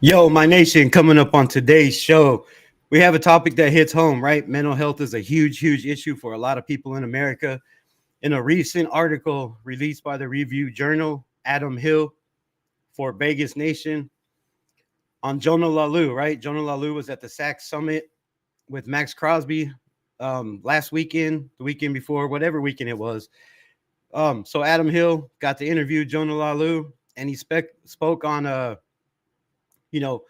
Yo, my nation, coming up on today's show, we have a topic that hits home, right? Mental health is a huge, huge issue for a lot of people in America. In a recent article released by the Review Journal, Adam Hill for Vegas Nation on Jonah Laulu, right? Jonah Laulu was at the SAC Summit with Max Crosby last weekend, the weekend before, whatever weekend it was. So Adam Hill got to interview Jonah Laulu, and he spoke on you know,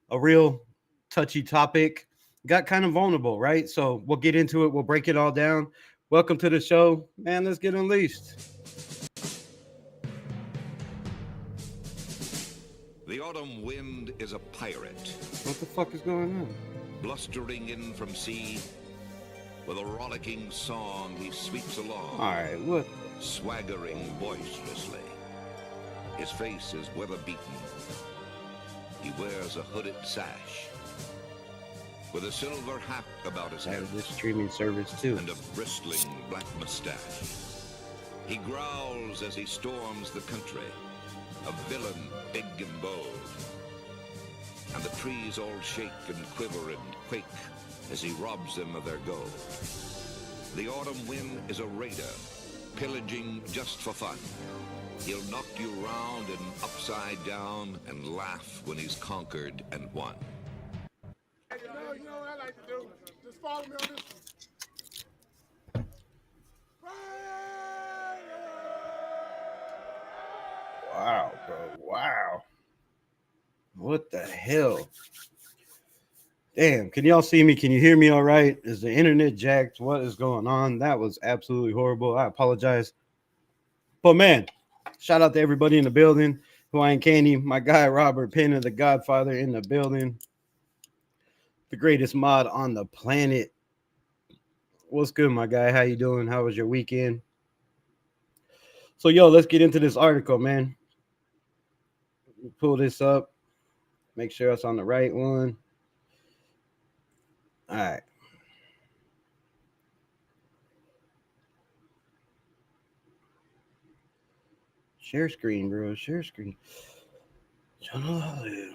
a real touchy topic. Got kind of vulnerable, right? So we'll get into it. We'll break it all down. Welcome to the show, man. Let's get unleashed. The autumn wind is a pirate. What the fuck is going on? Blustering in from sea, with a rollicking song he sweeps along. All right, what? Swaggering boisterously. His face is weather-beaten. He wears a hooded sash, with a silver hat about his head. This streaming service too. And a bristling black mustache. He growls as he storms the country, a villain big and bold. And the trees all shake and quiver and quake as he robs them of their gold. The autumn wind is a raider, pillaging just for fun. He'll knock you round and upside down and laugh when he's conquered and won. You know what I like to do? Just follow me on this. Wow, bro. Wow. What the hell? Damn, can y'all see me? Can you hear me all right? Is the internet jacked? What is going on? That was absolutely horrible. I apologize. But man, shout out to everybody in the building. Hawaiian Candy, my guy Robert Pena, the Godfather in the building. The greatest mod on the planet. What's good, my guy? How you doing? How was your weekend? So, yo, let's get into this article, man. Pull this up. Make sure it's on the right one. All right. Share screen, bro. Share screen. Jonah Laulu.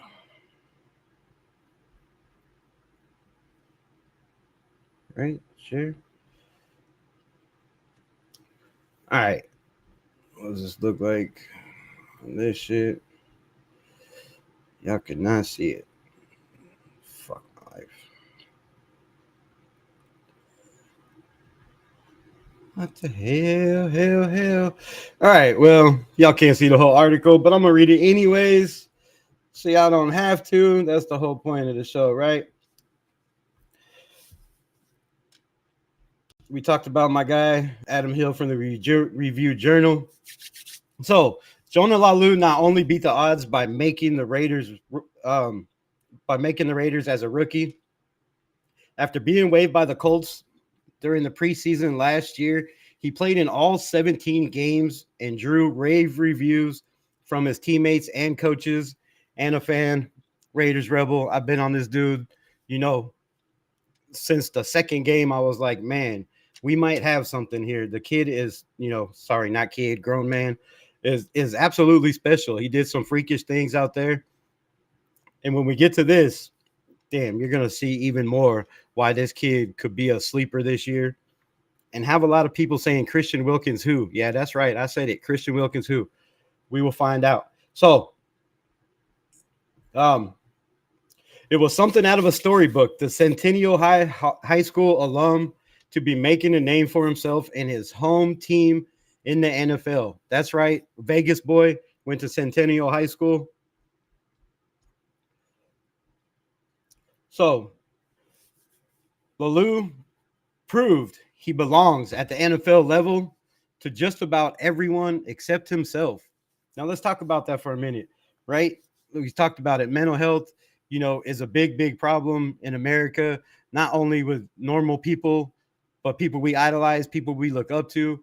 Right? Share. All right. What does this look like on this shit? Y'all could not see it. Fuck my life. What the hell? All right, well, y'all can't see the whole article, but I'm going to read it anyways, so y'all don't have to. That's the whole point of the show, right? We talked about my guy, Adam Hill from the Review Journal. So, Jonah Laulu not only beat the odds by making the Raiders as a rookie. After being waived by the Colts during the preseason last year, he played in all 17 games and drew rave reviews from his teammates and coaches and a fan. Raiders Rebel. I've been on this dude, since the second game. I was like, man, we might have something here. The kid is, grown man, is absolutely special. He did some freakish things out there. And when we get to this, damn, you're going to see even more why this kid could be a sleeper this year. And have a lot of people saying Christian Wilkins who? Yeah, that's right. I said it. Christian Wilkins who? We will find out. So, it was something out of a storybook. The Centennial High School alum to be making a name for himself and his home team in the NFL. That's right. Vegas boy went to Centennial High School. So, Laulu proved he belongs at the NFL level to just about everyone except himself. Now, let's talk about that for a minute, right? We talked about it. Mental health, is a big, big problem in America, not only with normal people, but people we idolize, people we look up to,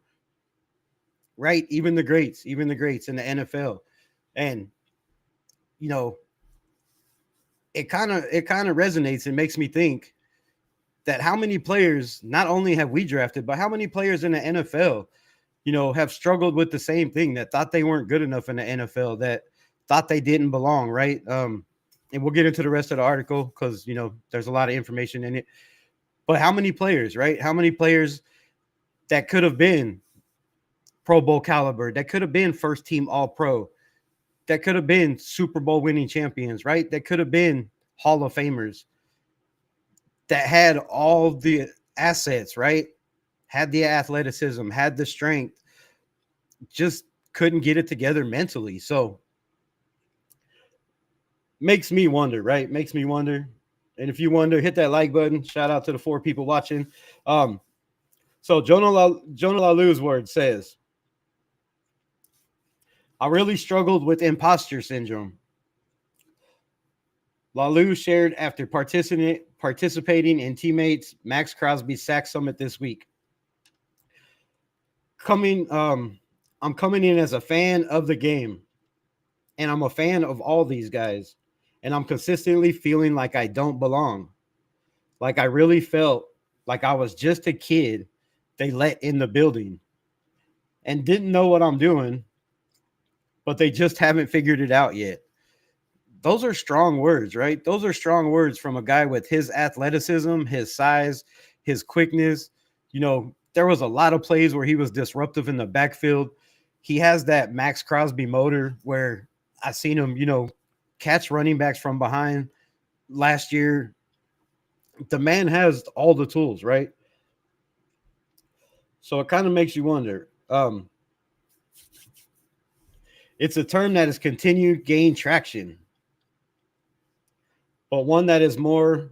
right? Even the greats in the NFL. And, it kind of resonates and makes me think that how many players, not only have we drafted, but how many players in the NFL, have struggled with the same thing, that thought they weren't good enough in the NFL, that thought they didn't belong, right? and we'll get into the rest of the article because, you know, there's a lot of information in it. But how many players, right? How many players that could have been Pro Bowl caliber, that could have been first team All Pro, that could have been Super Bowl winning champions, right? That could have been Hall of Famers, that had all the assets, right? Had the athleticism, had the strength, just couldn't get it together mentally. So makes me wonder, right? Makes me wonder. And if you wonder, hit that like button. Shout out to the 4 people watching. So Jonah Laulu's word says, I really struggled with imposter syndrome. Laulu shared after participating in teammates Max Crosby's sack summit this week. I'm coming in as a fan of the game, and I'm a fan of all these guys, and I'm consistently feeling like I don't belong. Like I really felt like I was just a kid they let in the building and didn't know what I'm doing, but they just haven't figured it out yet. Those are strong words, right? Those are strong words from a guy with his athleticism, his size, his quickness. You know, there was a lot of plays where he was disruptive in the backfield. He has that Max Crosby motor where I seen him, you know, catch running backs from behind last year. The man has all the tools, right? So it kind of makes you wonder. It's a term that has continued gain traction, but one that is more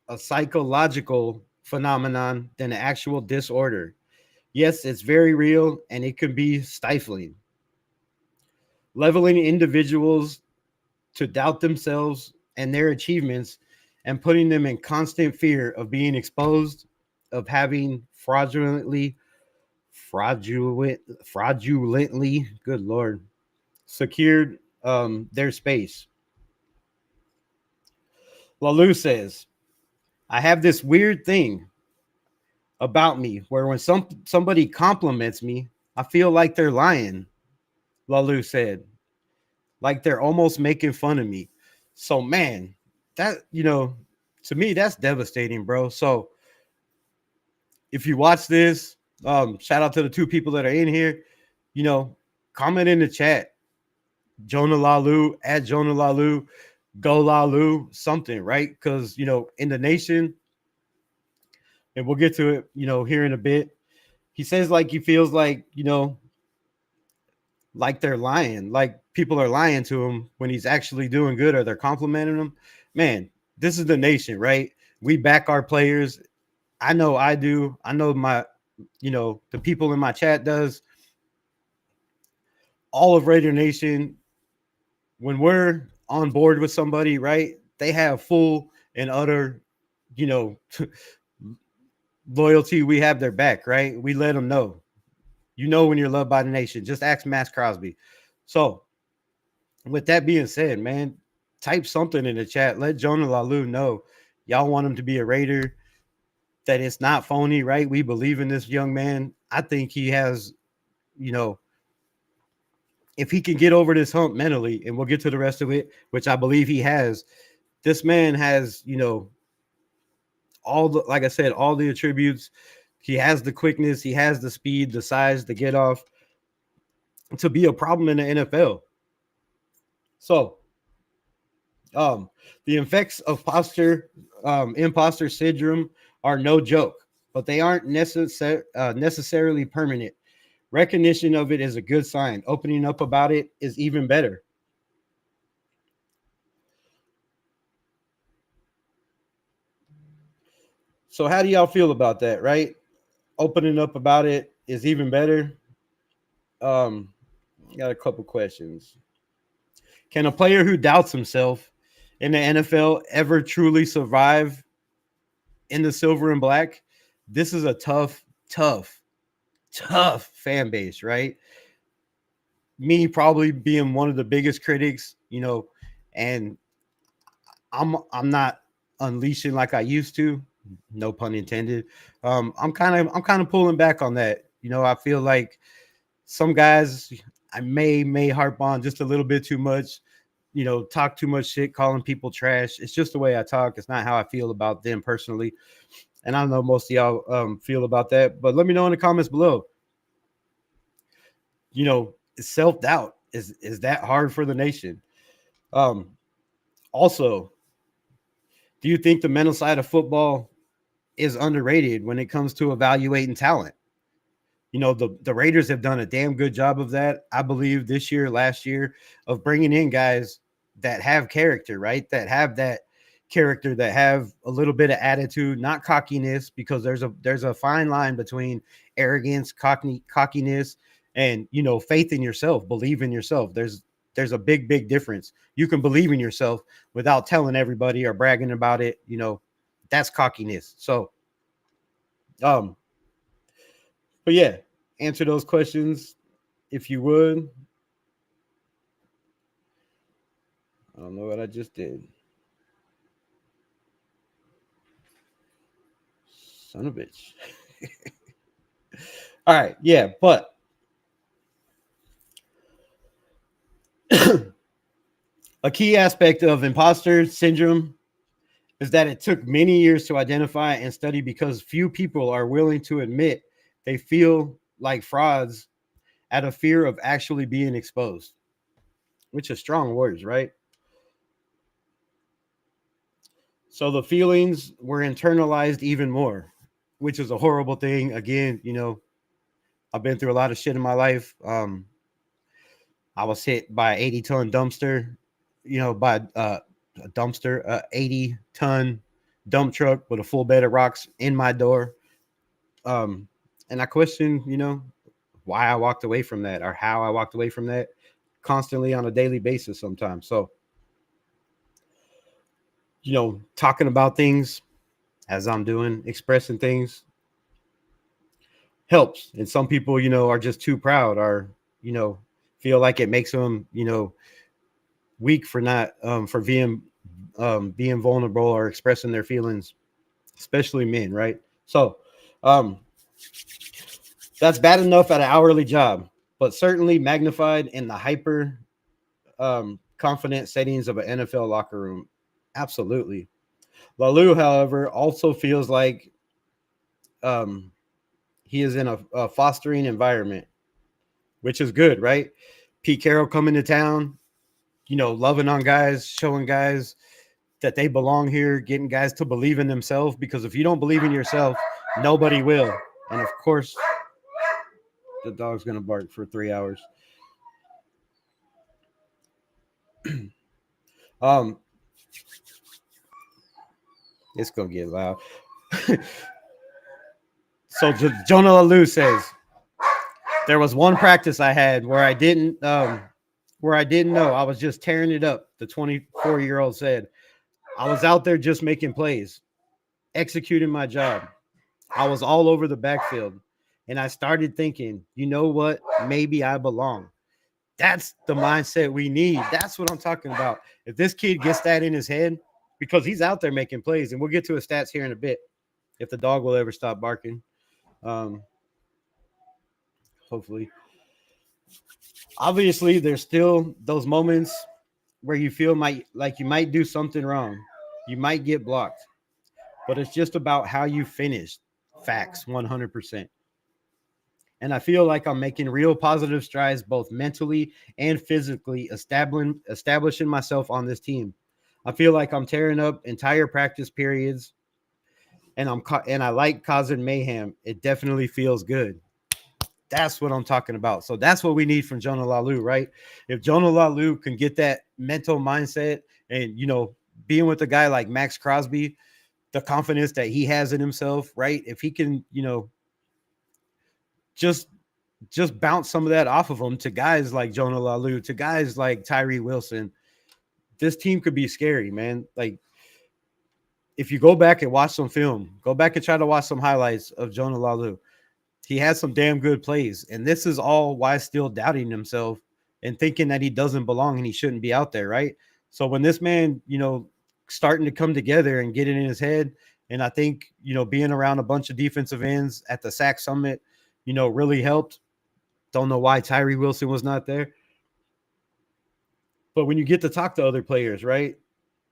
a psychological phenomenon than an actual disorder. Yes, it's very real and it can be stifling. Leveling individuals to doubt themselves and their achievements and putting them in constant fear of being exposed, of having fraudulently, good Lord, secured their space. Laulu says, I have this weird thing about me where when somebody compliments me, I feel like they're lying, Laulu said. Like they're almost making fun of me. So, man, that, you know, to me, that's devastating, bro. So, if you watch this, shout out to the 2 people that are in here, you know, comment in the chat. Jonah Laulu, at Jonah Laulu, go Laulu, something, right? Because, you know, in the nation, and we'll get to it, you know, here in a bit. He says like he feels like, you know, like they're lying, like people are lying to him when he's actually doing good or they're complimenting him. Man, this is the nation, right? We back our players. I know I do. I know my, you know, the people in my chat does. All of Raider Nation, when we're on board with somebody, right? They have full and utter, you know, loyalty. We have their back, right? We let them know. You know when you're loved by the nation. Just ask Max Crosby. So, with that being said, man, type something in the chat. Let Jonah Laulu know y'all want him to be a Raider, that it's not phony, right? We believe in this young man. I think he has, you know, if he can get over this hump mentally, and we'll get to the rest of it, which I believe he has, this man has, you know, all the, like I said, all the attributes. He has the quickness, he has the speed, the size, the get off to be a problem in the NFL. So, the effects of imposter syndrome are no joke, but they aren't necessarily permanent. Recognition of it is a good sign. Opening up about it is even better. So how do y'all feel about that, right? Opening up about it is even better. Got a couple questions. Can a player who doubts himself in the NFL ever truly survive in the silver and black? This is a tough fan base, right? Me probably being one of the biggest critics, you know, and I'm not unleashing like I used to, no pun intended. I'm kind of pulling back on that. You know, I feel like some guys I may harp on just a little bit too much. talk too much shit, calling people trash. It's just the way I talk. It's not how I feel about them personally. And I don't know most of y'all feel about that, but let me know in the comments below. Self-doubt is that hard for the nation? Also, do you think the mental side of football is underrated when it comes to evaluating talent? The Raiders have done a damn good job of that, I believe, this year, last year, of bringing in guys that have character, right? That have that character, that have a little bit of attitude, not cockiness, because there's a fine line between arrogance, cockiness, and faith in yourself, believe in yourself. There's a big difference. You can believe in yourself without telling everybody or bragging about it. That's cockiness. So, but yeah, answer those questions if you would. I don't know what I just did. Son of a bitch. All right, yeah, but a key aspect of imposter syndrome is that it took many years to identify and study because few people are willing to admit they feel like frauds out of fear of actually being exposed, which is strong words, right? So the feelings were internalized even more, which is a horrible thing. Again, I've been through a lot of shit in my life. I was hit by an 80-ton dumpster, by a dumpster, 80-ton dump truck with a full bed of rocks in my door. And I question, why I walked away from that or how I walked away from that constantly on a daily basis sometimes. So, talking about things as I'm doing, expressing things helps. And some people, are just too proud or, feel like it makes them, weak for not, for being vulnerable or expressing their feelings, especially men. Right. So, that's bad enough at an hourly job, but certainly magnified in the hyper confident settings of an NFL locker room. Absolutely. Laulu, however, also feels like he is in a fostering environment, which is good, right? Pete Carroll coming to town, loving on guys, showing guys that they belong here, getting guys to believe in themselves, because if you don't believe in yourself, nobody will. And of course, the dog's going to bark for 3 hours. It's going to get loud. So Jonah Laulu says, there was one practice I had where I didn't know. I was just tearing it up. The 24-year-old said, I was out there just making plays, executing my job. I was all over the backfield. And I started thinking, you know what? Maybe I belong. That's the mindset we need. That's what I'm talking about. If this kid gets that in his head, because he's out there making plays, and we'll get to his stats here in a bit, if the dog will ever stop barking. Hopefully. Obviously, there's still those moments where you feel like you might do something wrong. You might get blocked. But it's just about how you finish. Facts, 100%. And I feel like I'm making real positive strides, both mentally and physically, establishing myself on this team. I feel like I'm tearing up entire practice periods, and I like causing mayhem. It definitely feels good. That's what I'm talking about. So that's what we need from Jonah Laulu, right? If Jonah Laulu can get that mental mindset and, being with a guy like Max Crosby, the confidence that he has in himself, right? If he can, just bounce some of that off of him to guys like Jonah Laulu, to guys like Tyree Wilson, this team could be scary, man. Like, if you go back and watch some film, go back and try to watch some highlights of Jonah Laulu. He has some damn good plays. And this is all why still doubting himself and thinking that he doesn't belong and he shouldn't be out there, right? So when this man, starting to come together and get it in his head, and I think, being around a bunch of defensive ends at the Sack Summit, really helped. Don't know why Tyree Wilson was not there. But when you get to talk to other players, right,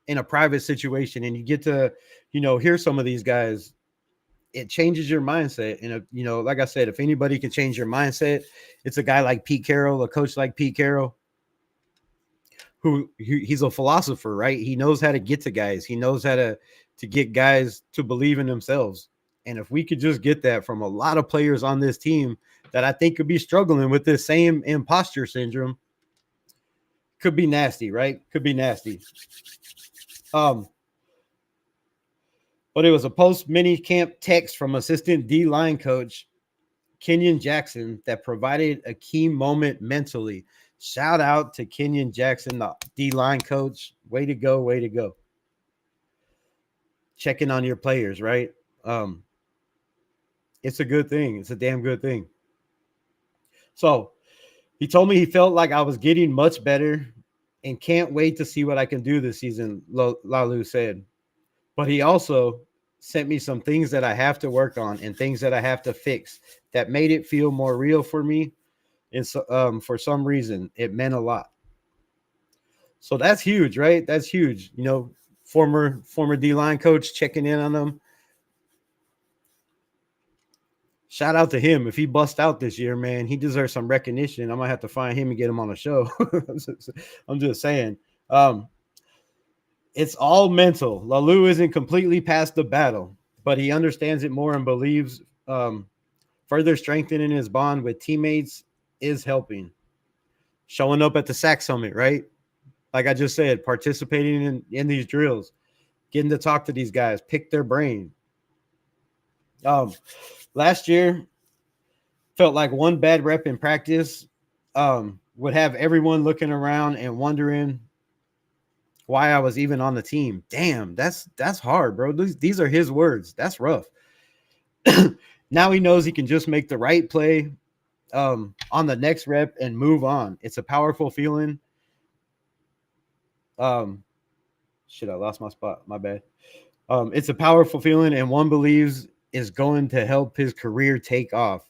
in a private situation, and you get to, hear some of these guys, it changes your mindset. And, like I said, if anybody can change your mindset, it's a guy like Pete Carroll, a coach like Pete Carroll, who he's a philosopher, right? He knows how to get to guys. He knows how to get guys to believe in themselves. And if we could just get that from a lot of players on this team that I think could be struggling with this same imposter syndrome, could be nasty, right? Could be nasty. But it was a post mini camp text from assistant D-line coach Kenyon Jackson that provided a key moment mentally. Shout out to Kenyon Jackson, the D-line coach. Way to go, way to go. Checking on your players, right? It's a good thing. It's a damn good thing. So he told me he felt like I was getting much better and can't wait to see what I can do this season, Laulu said. But he also sent me some things that I have to work on and things that I have to fix that made it feel more real for me. And so, for some reason, it meant a lot. So that's huge, right? That's huge. Former D-line coach checking in on them. Shout out to him. If he bust out this year, man, he deserves some recognition. I might have to find him and get him on the show. I'm just saying. It's all mental. Laulu isn't completely past the battle, but he understands it more and believes further strengthening his bond with teammates is helping. Showing up at the SAC Summit, right? Like I just said, participating in these drills, getting to talk to these guys, pick their brain. Last year felt like one bad rep in practice would have everyone looking around and wondering why I was even on the team. Damn, that's hard, bro. These are his words. That's rough. Now he knows he can just make the right play on the next rep and move on. It's a powerful feeling. Shit, I lost my spot. My bad. It's a powerful feeling, and one believes is going to help his career take off.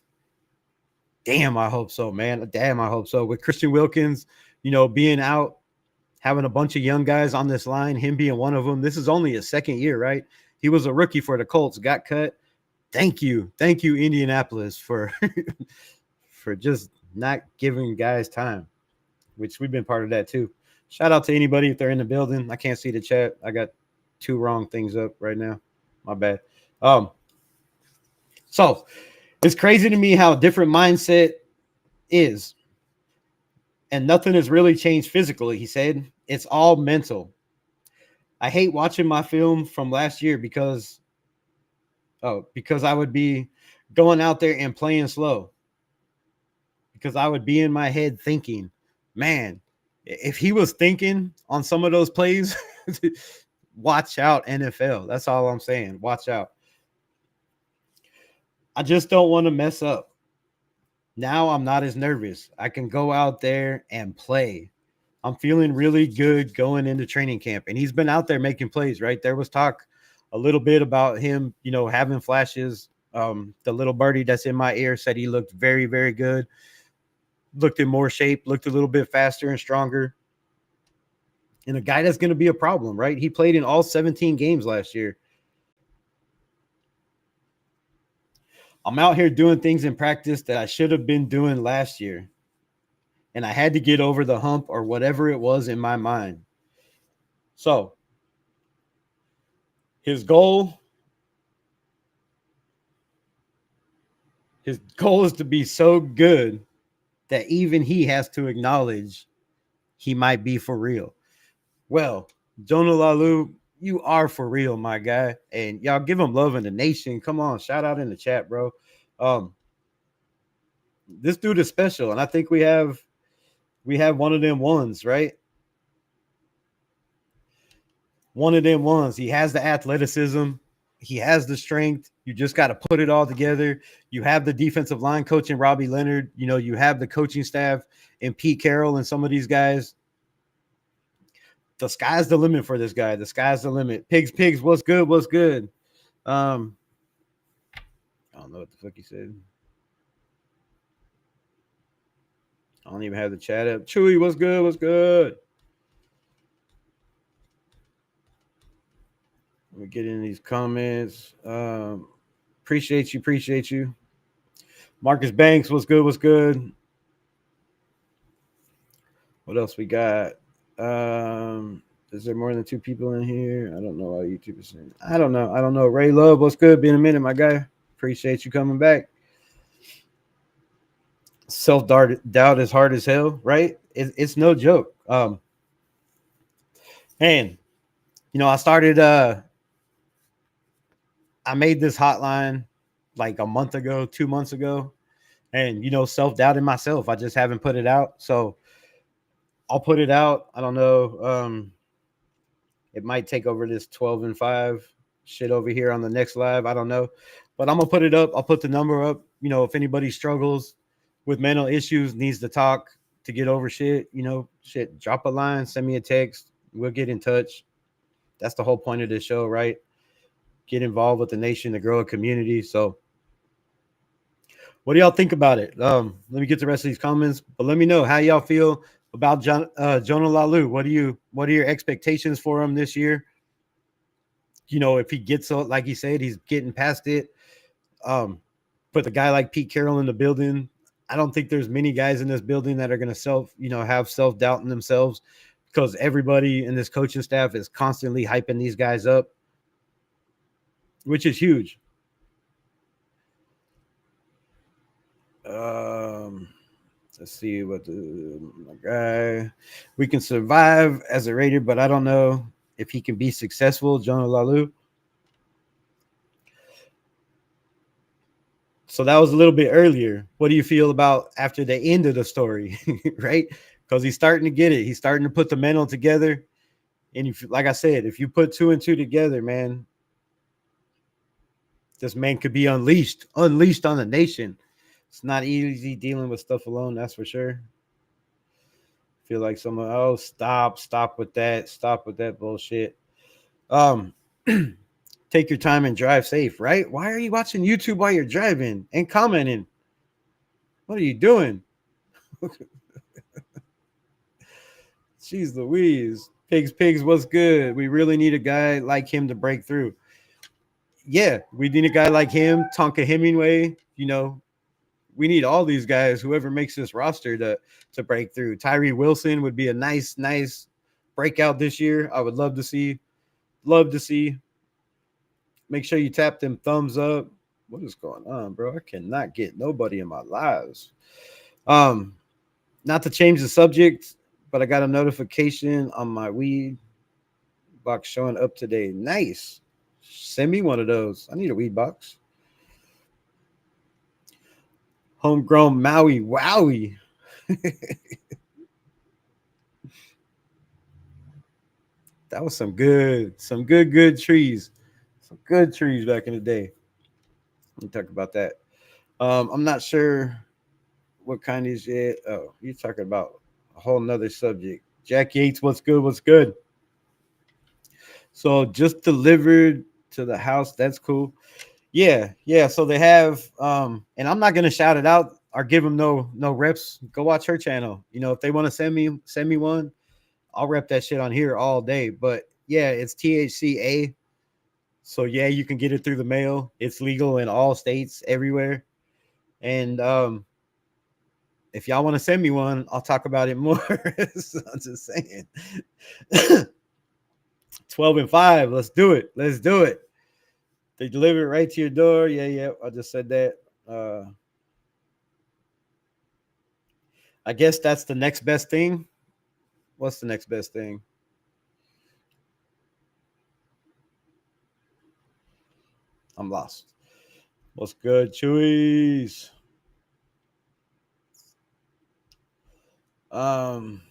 Damn, I hope so, man. Damn, I hope so. With Christian Wilkins, being out, having a bunch of young guys on this line, him being one of them. This is only his second year, right? He was a rookie for the Colts, got cut. Thank you, Indianapolis, for for just not giving guys time, which we've been part of that too. Shout out to anybody if they're in the building. I can't see the chat. I got two wrong things up right now. My bad. So it's crazy to me how different mindset is. And nothing has really changed physically, he said. It's all mental. I hate watching my film from last year because I would be going out there and playing slow. Because I would be in my head thinking, man, if he was thinking on some of those plays, watch out, NFL. That's all I'm saying. Watch out. I just don't want to mess up. Now I'm not as nervous. I can go out there and play. I'm feeling really good going into training camp. And he's been out there making plays, right? There was talk a little bit about him, having flashes. The little birdie that's in my ear said he looked very, very good. Looked in more shape, looked a little bit faster and stronger. And a guy that's going to be a problem, right? He played in all 17 games last year. I'm out here doing things in practice that I should have been doing last year. And I had to get over the hump or whatever it was in my mind. So his goal is to be so good that even he has to acknowledge he might be for real. Well, Jonah Laulu, you are for real, my guy. And y'all give him love in the nation. Come on, shout out in the chat, bro. This dude is special, and I think we have one of them ones, right? One of them ones. He has the athleticism. He has the strength. You just got to put it all together. You have the defensive line coach in Robbie Leonard. You have the coaching staff and Pete Carroll and some of these guys. The sky's the limit for this guy. The sky's the limit. Pigs, what's good? What's good? I don't know what the fuck he said. I don't even have the chat up. Chewy, what's good? What's good? me get in these comments. Appreciate you. Appreciate you. Marcus Banks, what's good? What's good? What else we got? Is there more than two people in here? I don't know why YouTube is saying. I don't know. I don't know. Ray Love, what's good? Been a minute, my guy. Appreciate you coming back. Self doubt is hard as hell, right? It's no joke. And I started. I made this hotline like a month ago, 2 months ago, and self doubting myself. I just haven't put it out, so I'll put it out. I don't know. It might take over this 12-5 shit over here on the next live. I don't know. But I'm going to put it up. I'll put the number up. If anybody struggles with mental issues, needs to talk to get over shit, drop a line, send me a text. We'll get in touch. That's the whole point of this show, right? Get involved with the nation to grow a community. So what do y'all think about it? Let me get the rest of these comments, but let me know how y'all feel about Jonah Laulu. What are your expectations for him this year? If he gets like he said, he's getting past it. Put a guy like Pete Carroll in the building. I don't think there's many guys in this building that are going to have self-doubt in themselves, because everybody in this coaching staff is constantly hyping these guys up, which is huge. Let's see what my guy. We can survive as a Raider, but I don't know if he can be successful. Jonah Laulu. So that was a little bit earlier. What do you feel about after the end of the story, right? Because he's starting to get it. He's starting to put the mental together. And if, like I said, if you put 2 and 2 together, man, this man could be unleashed on the nation. It's not easy dealing with stuff alone, that's for sure. Feel like someone, stop with that. Stop with that bullshit. Take your time and drive safe, right? Why are you watching YouTube while you're driving and commenting? What are you doing? Jeez Louise. Pigs, what's good? We really need a guy like him to break through. Yeah, we need a guy like him, Tonka Hemingway, we need all these guys, whoever makes this roster, to break through. Tyree Wilson would be a nice breakout this year. I would love to see. Make sure you tap them thumbs up. What is going on, bro? I cannot get nobody in my lives. Not to change the subject, but I got a notification on my weed box showing up today. Nice. Send me one of those. I need a weed box. Homegrown Maui. Wowie. That was some good trees. Some good trees back in the day. Let me talk about that. I'm not sure what kind is it. Oh, you're talking about a whole nother subject. Jack Yates, what's good? What's good? So just delivered to the house. That's cool. Yeah. So they have, and I'm not gonna shout it out or give them no reps. Go watch her channel. If they want to send me one, I'll rep that shit on here all day. But yeah, it's THCA. So yeah, you can get it through the mail. It's legal in all states, everywhere. And if y'all want to send me one, I'll talk about it more. So I'm just saying. 12-5. Let's do it. They deliver it right to your door. Yeah. I just said that. I guess that's the next best thing. What's the next best thing? I'm lost. What's good, Chewies? I'm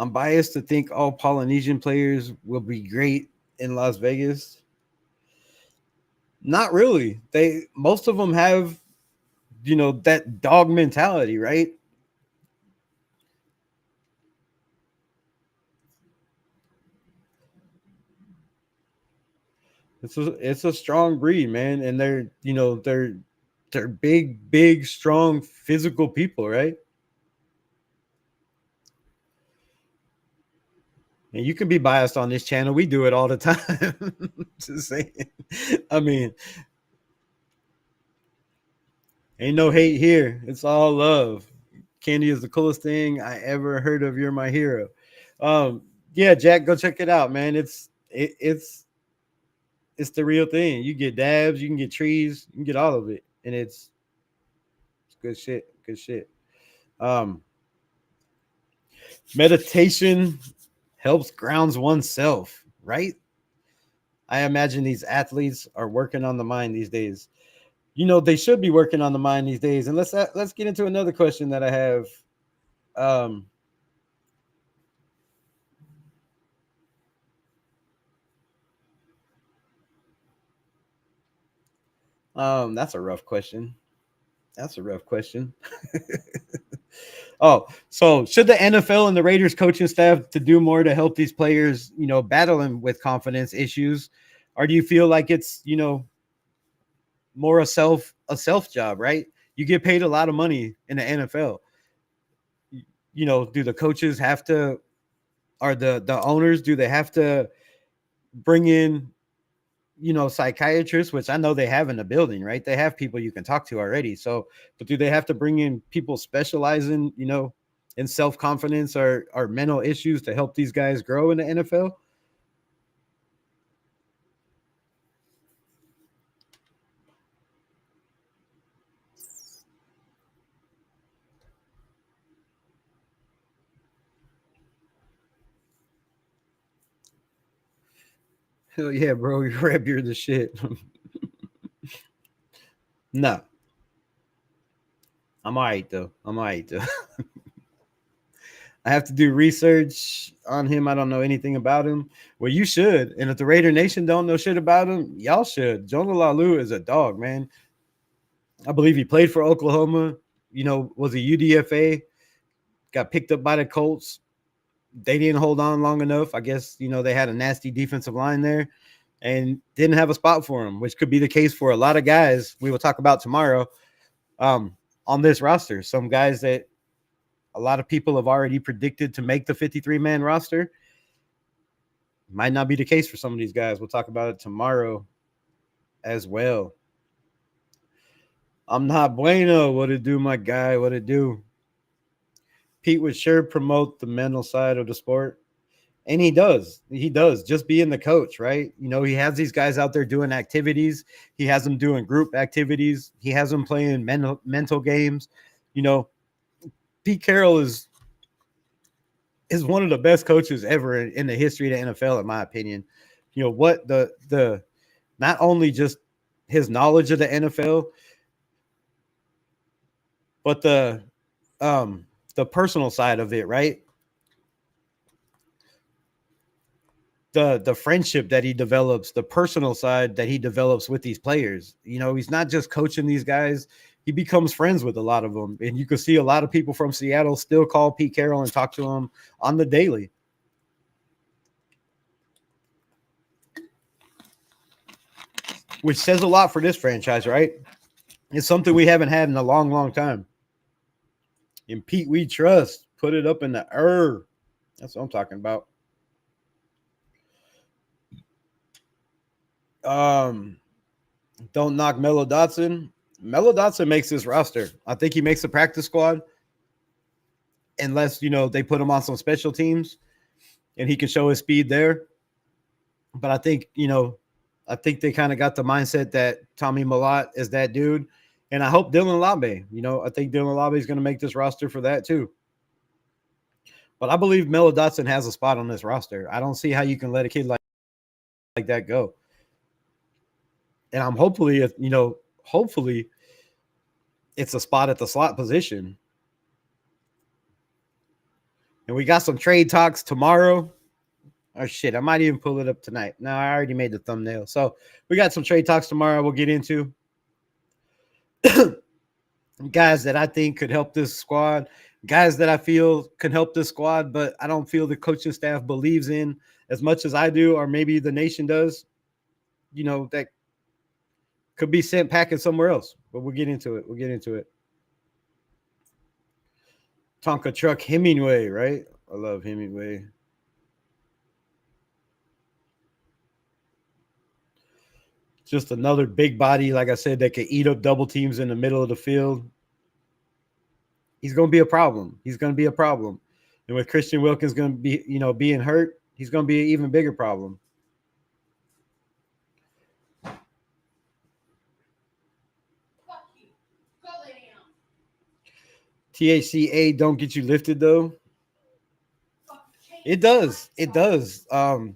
biased to think all Polynesian players will be great in Las Vegas. Not really. Most of them have, that dog mentality, right? It's a strong breed, man, and they're big, strong, physical people, right? And you can be biased on this channel. We do it all the time. Just saying. I mean, ain't no hate here. It's all love. Candy is the coolest thing I ever heard of. You're my hero. Yeah, Jack, go check it out, man. It's the real thing. You get dabs, you can get trees, you can get all of it, and it's good shit. Good shit. Um, Meditation helps grounds oneself, right? I imagine these athletes are working on the mind these days. They should be working on the mind these days. And let's get into another question that I have. Um, that's a rough question. That's a rough question. Oh, so should the NFL and the Raiders coaching staff to do more to help these players, battling with confidence issues, or do you feel like it's, more a self job, right? You get paid a lot of money in the NFL. Do the coaches have to, or the owners, do they have to bring in, psychiatrists, which I know they have in the building, right? They have people you can talk to already. So, but do they have to bring in people specializing, in self-confidence or mental issues to help these guys grow in the NFL? Hell yeah, bro. You're the shit. No, I'm all right, though. I have to do research on him. I don't know anything about him. Well, you should. And if the Raider Nation don't know shit about him, y'all should. Jonah Laulu is a dog, man. I believe he played for Oklahoma, was a UDFA, got picked up by the Colts. They didn't hold on long enough. I guess, they had a nasty defensive line there and didn't have a spot for him, which could be the case for a lot of guys we will talk about tomorrow on this roster. Some guys that a lot of people have already predicted to make the 53-man roster. Might not be the case for some of these guys. We'll talk about it tomorrow as well. I'm not bueno. What it do, my guy? What it do? Pete would sure promote the mental side of the sport. And he does. He does. Just being the coach, right? He has these guys out there doing activities. He has them doing group activities. He has them playing mental games. Pete Carroll is one of the best coaches ever in the history of the NFL, in my opinion. What the not only just his knowledge of the NFL, but the personal side of it, right? The friendship that he develops, the personal side that he develops with these players. He's not just coaching these guys. He becomes friends with a lot of them. And you can see a lot of people from Seattle still call Pete Carroll and talk to him on the daily. Which says a lot for this franchise, right? It's something we haven't had in a long, long time. In Pete, we trust. Put it up in the air. That's what I'm talking about. Don't knock Mello Dotson. Mello Dotson makes this roster. I think he makes the practice squad. Unless, they put him on some special teams and he can show his speed there. But I think, they kind of got the mindset that Tommy Millott is that dude. And I hope Dylan Labe, I think Dylan Labe is going to make this roster for that too. But I believe Mello Dotson has a spot on this roster. I don't see how you can let a kid like that go. And I'm hopefully it's a spot at the slot position. And we got some trade talks tomorrow. Oh, shit. I might even pull it up tonight. No, I already made the thumbnail. So we got some trade talks tomorrow we'll get into. Guys that I think could help this squad. Guys that I feel can help this squad, but I don't feel the coaching staff believes in as much as I do, or maybe the nation does. That could be sent packing somewhere else. But we'll get into it. Tonka Truck Hemingway, right? I love Hemingway. Just another big body, like I said, that could eat up double teams in the middle of the field. He's going to be a problem. He's going to be a problem. And with Christian Wilkins going to be, being hurt, he's going to be an even bigger problem. THCA don't get you lifted though. It does. It does. And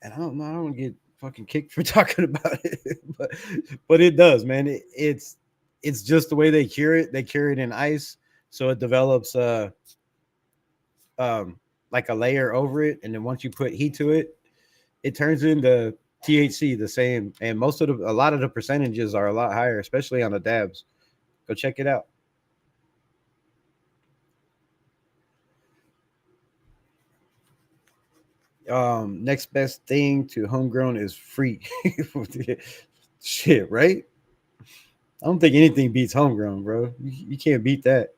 I don't know. I don't get fucking kicked for talking about it, but it does, man. It's just the way they cure it. They cure it in ice, so it develops like a layer over it, and then once you put heat to it, it turns into THC the same. And a lot of the percentages are a lot higher, especially on the dabs. Go check it out. Next best thing to homegrown is free. Shit, right? I don't think anything beats homegrown, bro. You can't beat that.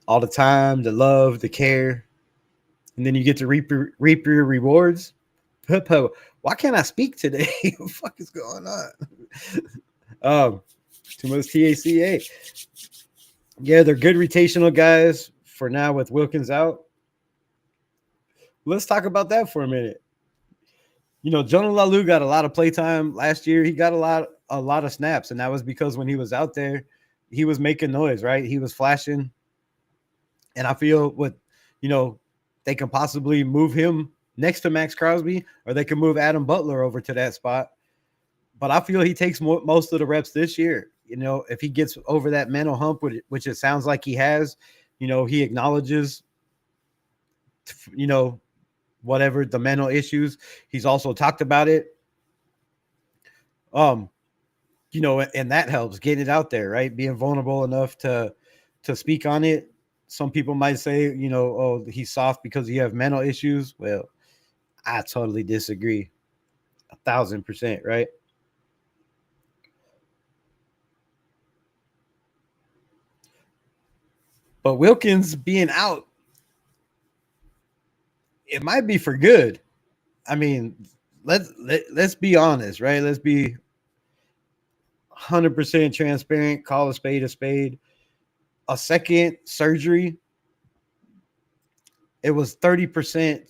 All the time, the love, the care, and then you get to reap your rewards. Why can't I speak today? What the fuck is going on? Too much TACA. Yeah, they're good rotational guys for now with Wilkins out. Let's talk about that for a minute. Jonah Laulu got a lot of playtime last year. He got a lot of snaps, and that was because when he was out there, he was making noise, right? He was flashing. And I feel they can possibly move him next to Max Crosby, or they can move Adam Butler over to that spot. But I feel he takes most of the reps this year. If he gets over that mental hump, which it sounds like he has, he acknowledges, whatever the mental issues. He's also talked about it. And that helps getting it out there, right? Being vulnerable enough to speak on it. Some people might say, oh, he's soft because you have mental issues. Well, I totally disagree. 1,000%, right? But Wilkins being out, it might be for good. I mean, let's be honest, right? Let's be 100% transparent. Call a spade a spade. A second surgery, it was 30%,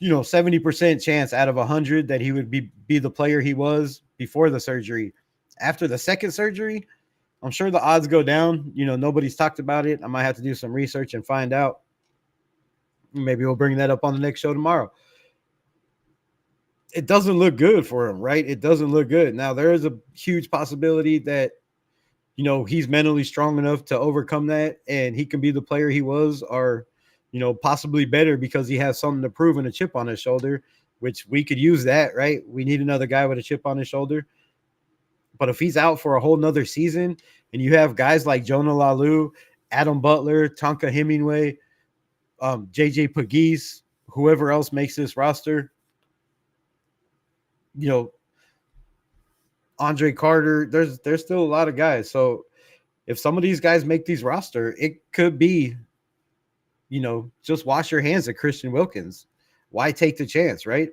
70% chance out of 100 that he would be the player he was before the surgery. After the second surgery, I'm sure the odds go down. Nobody's talked about it. I might have to do some research and find out. Maybe we'll bring that up on the next show tomorrow. It doesn't look good for him, right? It doesn't look good. Now, there is a huge possibility that, he's mentally strong enough to overcome that and he can be the player he was, or, possibly better because he has something to prove and a chip on his shoulder, which we could use that, right? We need another guy with a chip on his shoulder. But if he's out for a whole nother season and you have guys like Jonah Laulu, Adam Butler, Tonka Hemingway, JJ Pegues, whoever else makes this roster, Andre Carter, there's still a lot of guys. So if some of these guys make these roster, it could be, just wash your hands at Christian Wilkins. Why take the chance, right?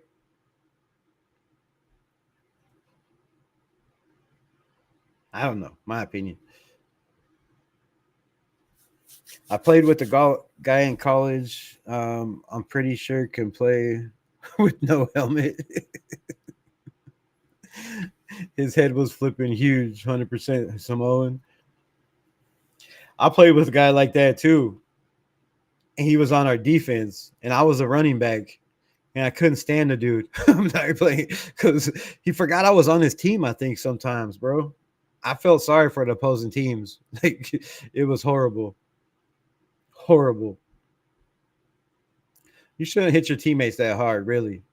I don't know. My opinion. I played with a guy in college. I'm pretty sure can play with no helmet. His head was flipping huge, 100% Samoan. I played with a guy like that too. And he was on our defense, and I was a running back, and I couldn't stand the dude. I'm not playing because he forgot I was on his team, I think, sometimes, bro. I felt sorry for the opposing teams. Like, it was horrible. Horrible. You shouldn't hit your teammates that hard, really.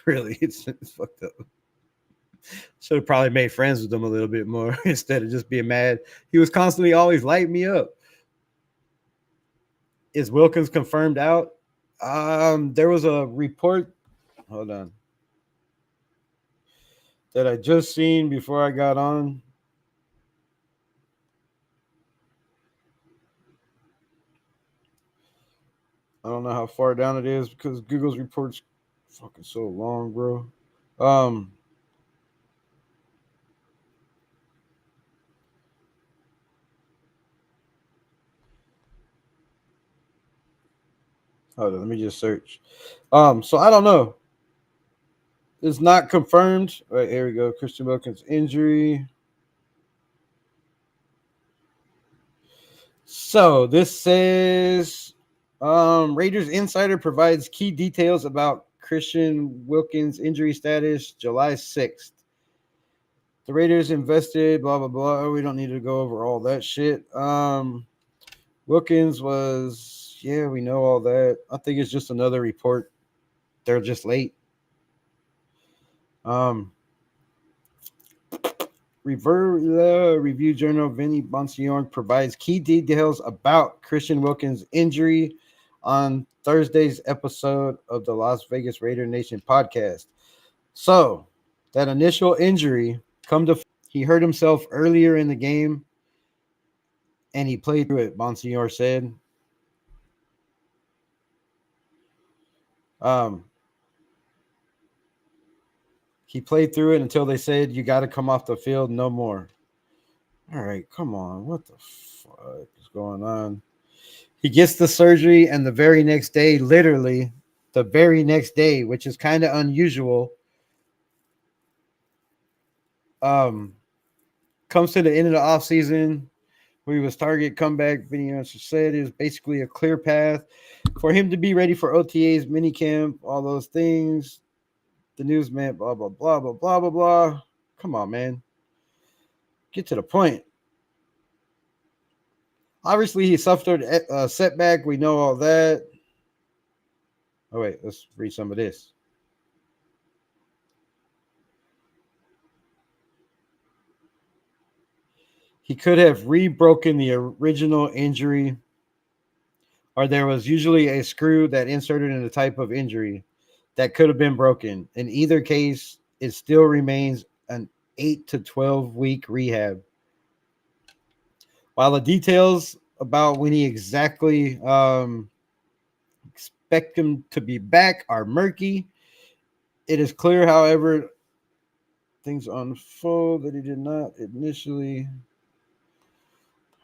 Really, it's fucked up. Should have probably made friends with them a little bit more instead of just being mad. He was constantly always lighting me up. Is Wilkins confirmed out? There was a report. Hold on. That I just seen before I got on. I don't know how far down it is because Google's report's fucking so long, bro. Um, Hold on, let me just search. So I don't know. It's not confirmed. All right, here we go. Christian Wilkins injury. So this says Raiders Insider provides key details about Christian Wilkins injury status July 6th. The Raiders invested, blah, blah, blah. We don't need to go over all that shit. Wilkins was, yeah, we know all that. I think it's just another report. They're just late. Review Journal Vinny Bonsiorn provides key details about Christian Wilkins' injury on Thursday's episode of the Las Vegas Raider Nation podcast. So, that initial injury, he hurt himself earlier in the game, and he played through it, Bonsiorn said. He played through it until they said, you got to come off the field, no more. All right, come on. What the fuck is going on? He gets the surgery, and the very next day, literally the very next day, which is kind of unusual, comes to the end of the offseason where he was target comeback. Vinny said it was basically a clear path for him to be ready for OTAs, minicamp, all those things. The news meant blah, blah, blah, blah, blah, blah, blah. Come on, man. Get to the point. Obviously, he suffered a setback. We know all that. Oh, wait. Let's read some of this. He could have re-broken the original injury, or there was usually a screw that inserted in the type of injury that could have been broken. In either case, it still remains an 8 to 12 week rehab. While the details about when he exactly expect him to be back are murky, it is clear, however, things unfold that he did not initially.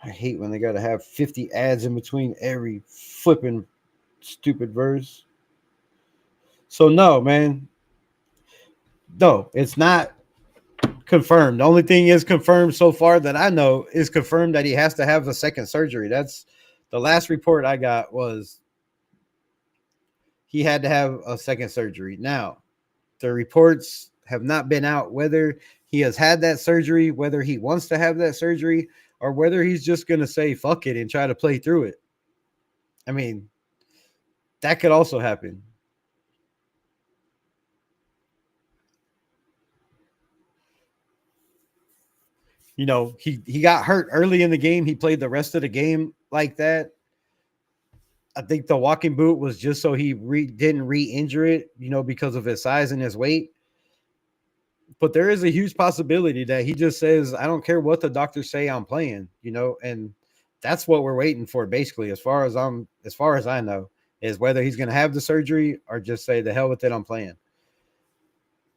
I hate when they got to have 50 ads in between every flipping stupid verse. So, no, man. No, it's not confirmed. The only thing is confirmed so far that I know is confirmed that he has to have a second surgery. That's the last report I got was he had to have a second surgery. Now, the reports have not been out whether he has had that surgery, whether he wants to have that surgery, or whether he's just going to say fuck it and try to play through it. I mean, that could also happen. You know, he got hurt early in the game. He played the rest of the game like that. I think the walking boot was just so he didn't re-injure it, you know, because of his size and his weight. But there is a huge possibility that he just says, I don't care what the doctors say, I'm playing, you know, and that's what we're waiting for, basically, as far as I know, is whether he's going to have the surgery or just say the hell with it, I'm playing.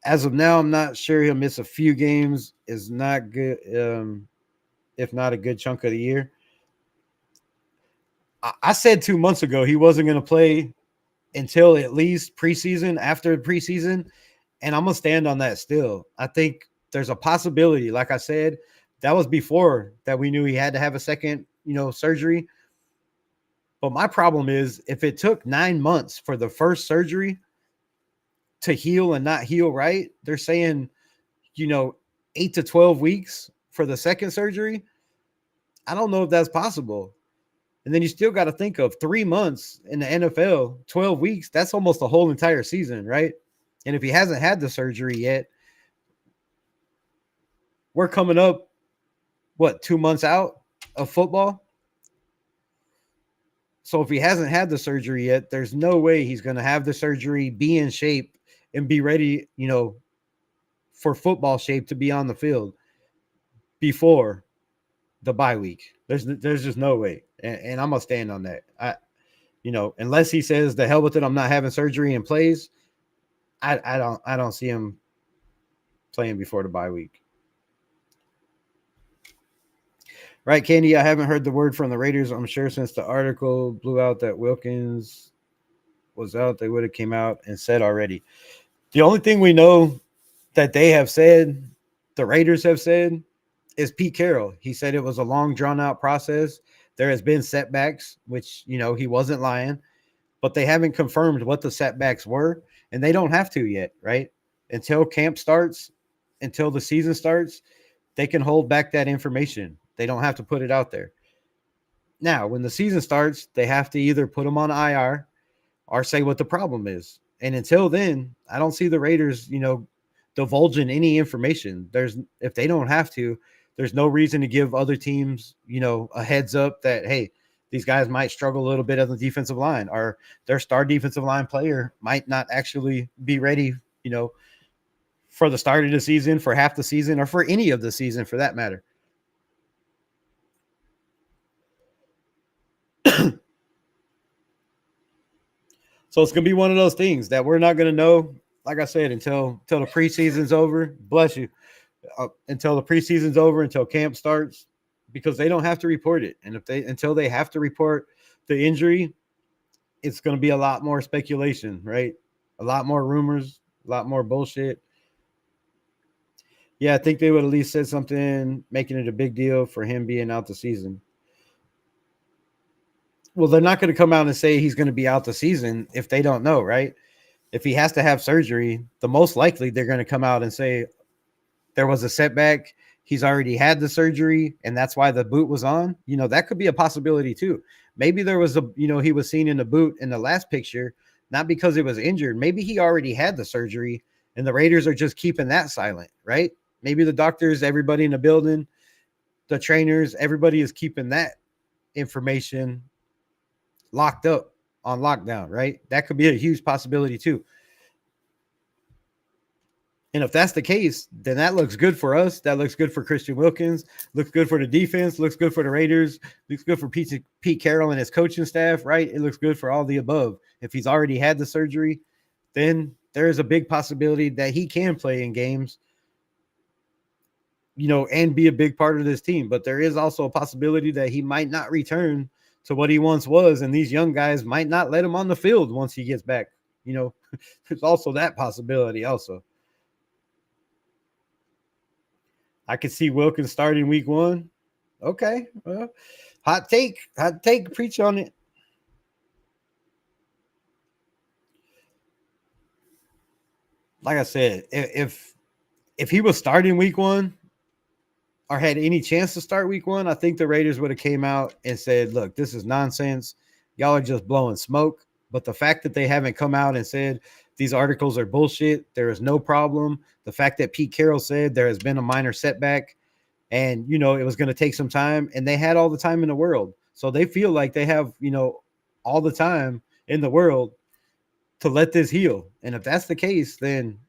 As of now, I'm not sure he'll miss a few games. Is not good, if not a good chunk of the year. I said 2 months ago he wasn't going to play until at least preseason, after preseason, and I'm going to stand on that still. I think there's a possibility, like I said, that was before that we knew he had to have a second, you know, surgery. But my problem is if it took 9 months for the first surgery to heal and not heal right, they're saying, you know, 8 to 12 weeks for the second surgery. I don't know if that's possible. And then you still got to think of 3 months in the NFL, 12 weeks. That's almost a whole entire season, right? And if he hasn't had the surgery yet, we're coming up, 2 months out of football? So if he hasn't had the surgery yet, there's no way he's going to have the surgery, be in shape, and be ready, you know, for football shape to be on the field before the bye week. There's just no way. And I'm going to stand on that. You know, unless he says the hell with it, I'm not having surgery and plays, I don't see him playing before the bye week. Right, Candy, I haven't heard the word from the Raiders, I'm sure, since the article blew out that Wilkins was out. They would have came out and said already. The only thing we know that they have said, the Raiders have said, is Pete Carroll. He said it was a long, drawn-out process. There has been setbacks, which, he wasn't lying, but they haven't confirmed what the setbacks were, and they don't have to yet, right? Until camp starts, until the season starts, they can hold back that information. They don't have to put it out there. Now, when the season starts, they have to either put them on IR or say what the problem is. And until then, I don't see the Raiders, divulging any information. If they don't have to, there's no reason to give other teams, a heads up that, hey, these guys might struggle a little bit on the defensive line, or their star defensive line player might not actually be ready, for the start of the season, for half the season, or for any of the season for that matter. So it's going to be one of those things that we're not going to know, like I said, until the preseason's over. Bless you. Until the preseason's over, until camp starts, because they don't have to report it. And until they have to report the injury, it's going to be a lot more speculation, right? A lot more rumors, a lot more bullshit. Yeah, I think they would at least said something making it a big deal for him being out the season. Well, they're not going to come out and say he's going to be out the season if they don't know, right? If he has to have surgery, the most likely they're going to come out and say there was a setback. He's already had the surgery, and that's why the boot was on. That could be a possibility too. Maybe there was he was seen in the boot in the last picture, not because it was injured. Maybe he already had the surgery, and the Raiders are just keeping that silent, right? Maybe the doctors, everybody in the building, the trainers, everybody is keeping that information locked up on lockdown, right? That could be a huge possibility too. And if that's the case, then that looks good for us. That looks good for Christian Wilkins, looks good for the defense, looks good for the Raiders, looks good for Pete Carroll and his coaching staff, right? It looks good for all the above. If he's already had the surgery, then there is a big possibility that he can play in games, and be a big part of this team. But there is also a possibility that he might not return to what he once was, and these young guys might not let him on the field once he gets back. There's also that possibility also. I could see Wilkins starting week 1. Okay. Well, hot take, preach on it. Like I said, if he was starting week 1 or had any chance to start week 1, I think the Raiders would have came out and said, look, this is nonsense. Y'all are just blowing smoke. But the fact that they haven't come out and said these articles are bullshit, there is no problem. The fact that Pete Carroll said there has been a minor setback and, it was going to take some time, and they had all the time in the world. So they feel like they have, all the time in the world to let this heal. And if that's the case, then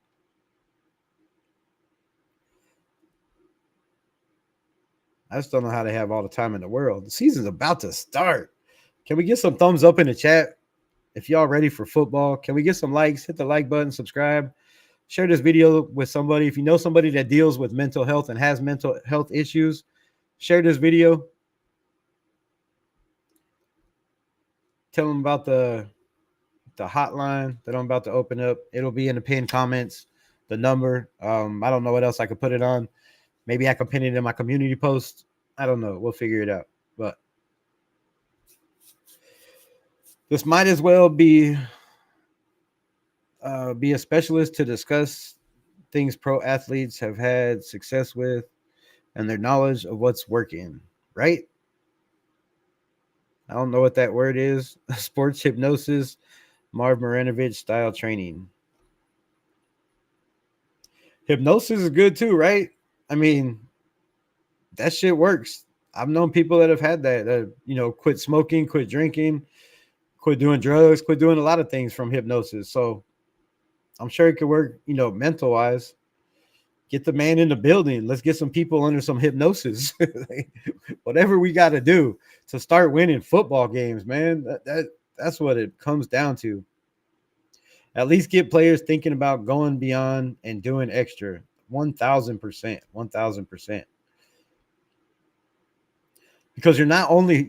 I just don't know how they have all the time in the world. The season's about to start. Can we get some thumbs up in the chat if y'all ready for football? Can we get some likes? Hit the like button, subscribe, share this video with somebody. If you know somebody that deals with mental health and has mental health issues, share this video. Tell them about the hotline that I'm about to open up. It'll be in the pinned comments, the number. I don't know what else I could put it on. Maybe I can pin it in my community post. I don't know. We'll figure it out. But this might as well be a specialist to discuss things pro athletes have had success with and their knowledge of what's working, right? I don't know what that word is. Sports hypnosis, Marv Marinovich style training. Hypnosis is good too, right? I mean, that shit works. I've known people that have had that, quit smoking, quit drinking, quit doing drugs, quit doing a lot of things from hypnosis. So I'm sure it could work, mental wise. Get the man in the building. Let's get some people under some hypnosis. Whatever we got to do to start winning football games, man. That's what it comes down to. At least get players thinking about going beyond and doing extra. 1000%, 1000%. Because you're not only,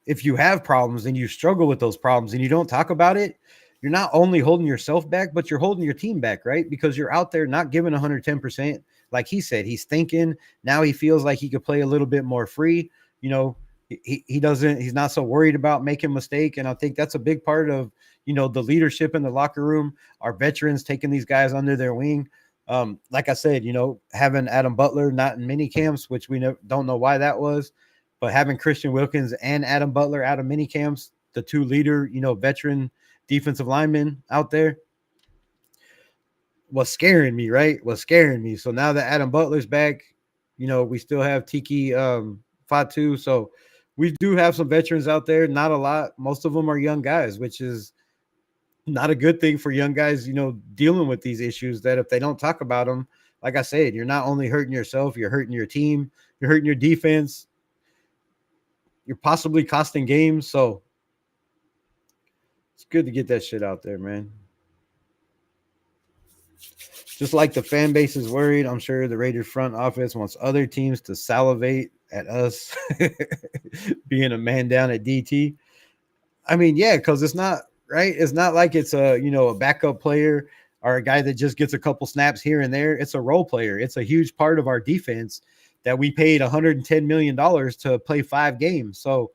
if you have problems and you struggle with those problems and you don't talk about it, you're not only holding yourself back, but you're holding your team back, right? Because you're out there not giving 110%. Like he said, he's thinking now he feels like he could play a little bit more free. He's not so worried about making a mistake. And I think that's a big part of, the leadership in the locker room, our veterans taking these guys under their wing. Like I said, having Adam Butler not in mini camps, which we don't know why that was, but having Christian Wilkins and Adam Butler out of mini camps, the two leader, veteran defensive linemen out there, was scaring me, right? Was scaring me. So now that Adam Butler's back, we still have Tiki Fatu. So we do have some veterans out there, not a lot. Most of them are young guys, which is not a good thing for young guys, dealing with these issues that if they don't talk about them, like I said, you're not only hurting yourself, you're hurting your team, you're hurting your defense, you're possibly costing games. So it's good to get that shit out there, man. Just like the fan base is worried, I'm sure the Raiders front office wants other teams to salivate at us being a man down at DT. I mean, yeah, because it's not right. It's not like it's a backup player or a guy that just gets a couple snaps here and there. It's a role player. It's a huge part of our defense that we paid $110 million to play 5 games. So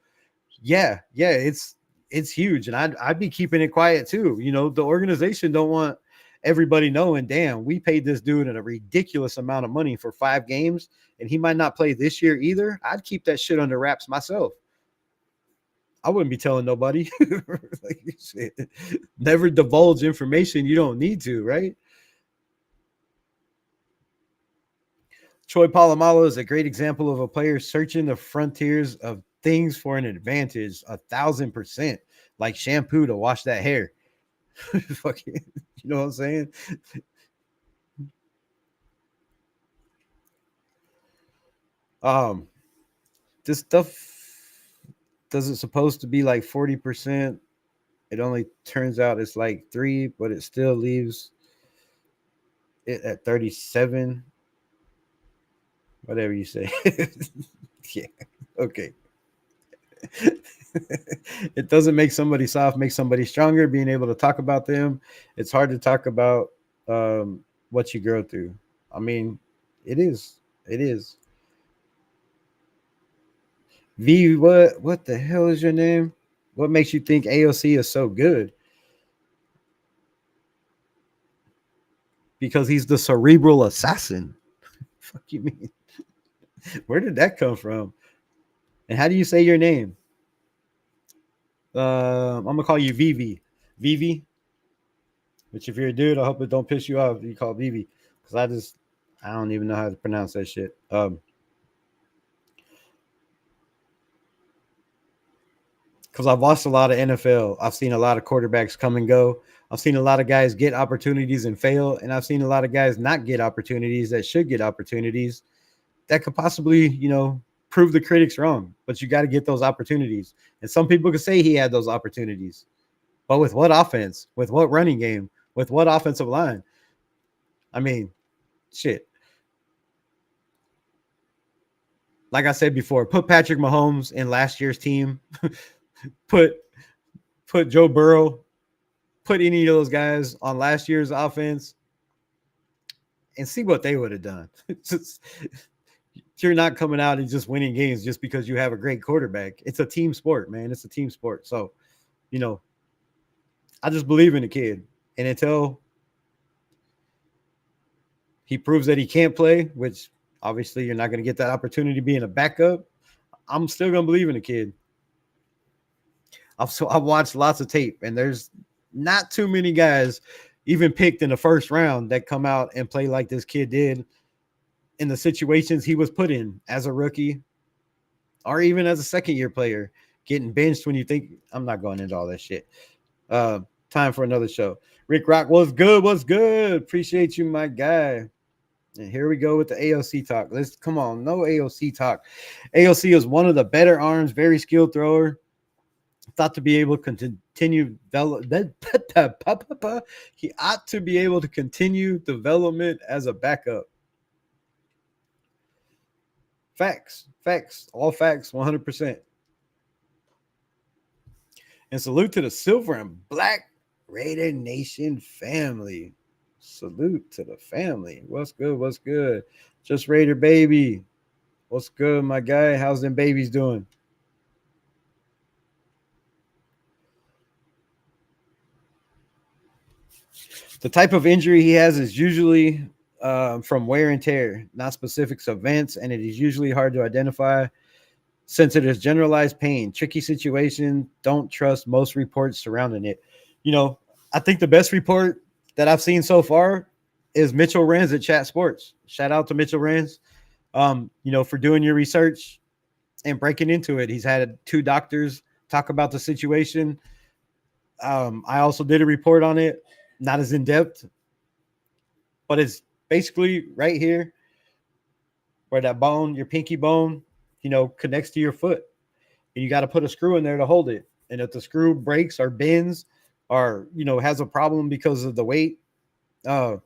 yeah, it's huge. And I'd be keeping it quiet too. The organization don't want everybody knowing, damn, we paid this dude a ridiculous amount of money for 5 games and he might not play this year either. I'd keep that shit under wraps myself. I wouldn't be telling nobody. Like, shit. Never divulge information you don't need to, right? Troy Polamalu is a great example of a player searching the frontiers of things for an advantage, 1000%, like shampoo to wash that hair. Fucking, you know what I'm saying? This stuff doesn't supposed to be like 40%. It only turns out it's like 3, but it still leaves it at 37. Whatever you say. Yeah. Okay. It doesn't make somebody soft, make somebody stronger. Being able to talk about them. It's hard to talk about what you grow through. I mean, it is. V, what the hell is your name? What makes you think AOC is so good? Because he's the cerebral assassin. Fuck you mean? Where did that come from? And how do you say your name? I'm gonna call you Vivi. Vivi. Which if you're a dude, I hope it don't piss you off. You call Vivi. Because I don't even know how to pronounce that shit. Because I've watched a lot of NFL. I've seen a lot of quarterbacks come and go. I've seen a lot of guys get opportunities and fail. And I've seen a lot of guys not get opportunities that should get opportunities that could possibly, prove the critics wrong. But you got to get those opportunities. And some people could say he had those opportunities. But with what offense? With what running game? With what offensive line? I mean, shit. Like I said before, put Patrick Mahomes in last year's team. Put Joe Burrow, put any of those guys on last year's offense and see what they would have done. You're not coming out and just winning games just because you have a great quarterback. It's a team sport, man. It's a team sport. So, I just believe in the kid. And until he proves that he can't play, which obviously you're not going to get that opportunity being a backup, I'm still going to believe in the kid. I've watched lots of tape, and there's not too many guys even picked in the first round that come out and play like this kid did in the situations he was put in as a rookie or even as a second-year player, getting benched when you think – I'm not going into all that shit. Time for another show. Rick Rock, what's good? What's good? Appreciate you, my guy. And here we go with the AOC talk. Let's come on. No AOC talk. AOC is one of the better arms, very skilled thrower. Thought to be able to continue he ought to be able to continue development as a backup. Facts, all facts, 100%. And salute to the silver and black Raider Nation family. Salute to the family. What's good? What's good? Just Raider baby. What's good, my guy? How's them babies doing? The type of injury he has is usually from wear and tear, not specific events, and it is usually hard to identify since it is generalized pain. Tricky situation. Don't trust most reports surrounding it. You know, I think the best report that I've seen so far is Mitchell Renz at Chat Sports. Shout out to Mitchell Renz, you know, for doing your research and breaking into it. He's had 2 doctors talk about the situation. I also did a report on it, not as in depth, but it's basically right here where that bone, your pinky bone, you know, connects to your foot. And you got to put a screw in there to hold it. And if the screw breaks or bends or, you know, has a problem because of the weight, then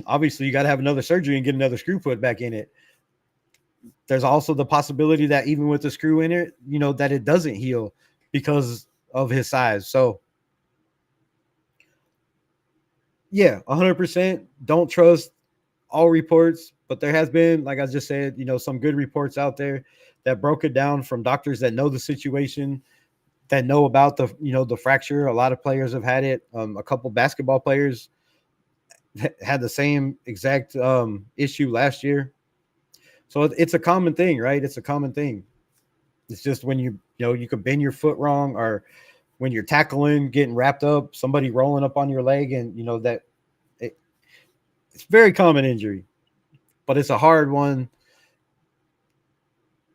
obviously you got to have another surgery and get another screw put back in it. There's also the possibility that even with the screw in it, you know, that it doesn't heal because of his size. So, yeah, 100% don't trust all reports, but there has been, like I just said, you know, some good reports out there that broke it down from doctors that know the situation, that know about the, you know, the fracture. A lot of players have had it. A couple basketball players had the same exact issue last year. So it's a common thing, right? It's a common thing. It's just when you know, you could bend your foot wrong, or when you're tackling, getting wrapped up, somebody rolling up on your leg, and you know that it's very common injury, but it's a hard one.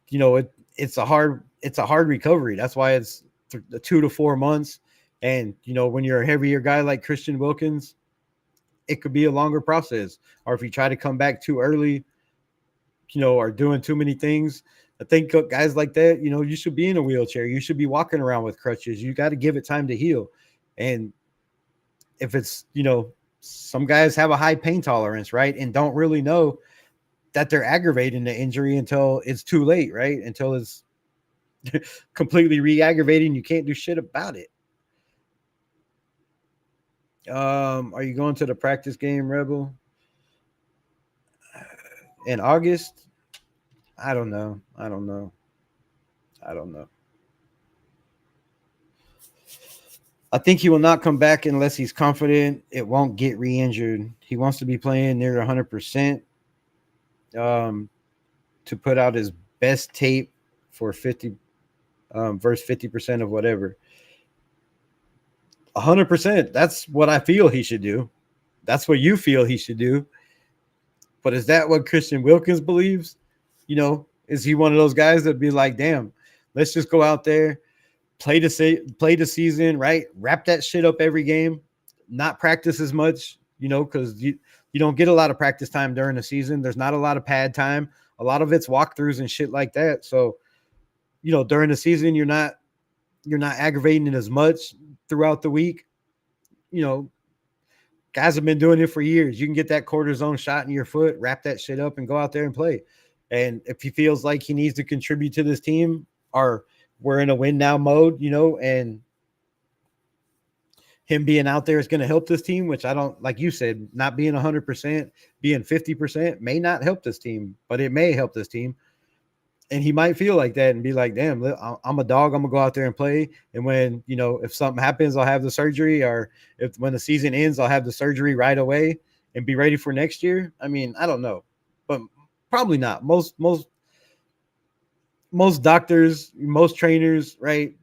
You know, it's a hard recovery. That's why it's 2 to 4 months. And you know, when you're a heavier guy like Christian Wilkins, it could be a longer process. Or if you try to come back too early, you know, or doing too many things, I think guys like that, you know, you should be in a wheelchair. You should be walking around with crutches. You got to give it time to heal. And if it's, you know, some guys have a high pain tolerance, right? And don't really know that they're aggravating the injury until it's too late, right? Until it's completely re-aggravating. You can't do shit about it. Are you going to the practice game, Rebel? In August? I don't know. I think he will not come back unless he's confident it won't get re-injured. He wants to be playing near 100% to put out his best tape for 50 versus 50% of whatever. 100%. That's what I feel he should do. That's what you feel he should do. But is that what Christian Wilkins believes? You know, is he one of those guys that be like, damn, let's just go out there, play the season, right? Wrap that shit up every game, not practice as much, you know, because you don't get a lot of practice time during the season. There's not a lot of pad time. A lot of it's walkthroughs and shit like that. So, you know, during the season, you're not aggravating it as much throughout the week. You know, guys have been doing it for years. You can get that cortisone shot in your foot, wrap that shit up, and go out there and play. And if he feels like he needs to contribute to this team, or we're in a win now mode, you know, and him being out there is going to help this team, which I don't, like you said, not being 100%, being 50% may not help this team, but it may help this team. And he might feel like that and be like, damn, I'm a dog. I'm going to go out there and play. And when, you know, if something happens, I'll have the surgery, or if when the season ends, I'll have the surgery right away and be ready for next year. I mean, I don't know, but probably not. Most doctors, most trainers, right?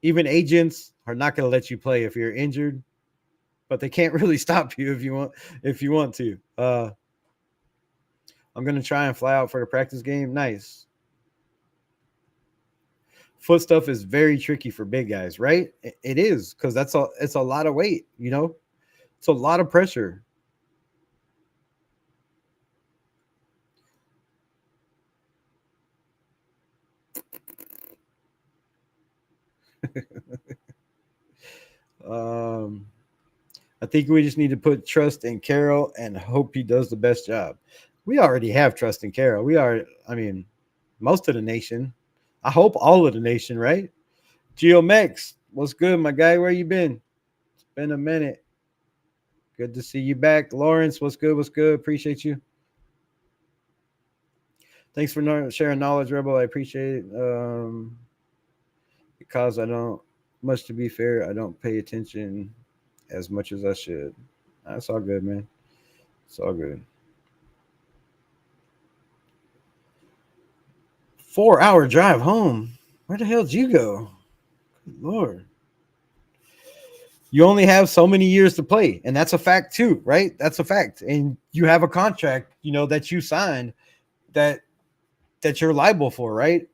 Even agents are not going to let you play if you're injured, but they can't really stop you if you want to. I'm going to try and fly out for the practice game. Nice. Foot stuff is very tricky for big guys, right? It is, because it's a lot of weight, you know? It's a lot of pressure. I think we just need to put trust in Carroll and hope he does the best job. We already have trust in Carroll. We are, I mean, most of the nation. I hope all of the nation, right? GeoMex, what's good, my guy? Where you been? It's been a minute. Good to see you back. Lawrence, what's good? What's good? Appreciate you. Thanks for sharing knowledge, Rebel. I appreciate it. Because I don't, much to be fair, I don't pay attention as much as I should. That's all good, man. It's all good. 4-hour drive home. Where the hell did you go? Good Lord. You only have so many years to play, and that's a fact too, right? That's a fact. And you have a contract, that you signed that you're liable for, right?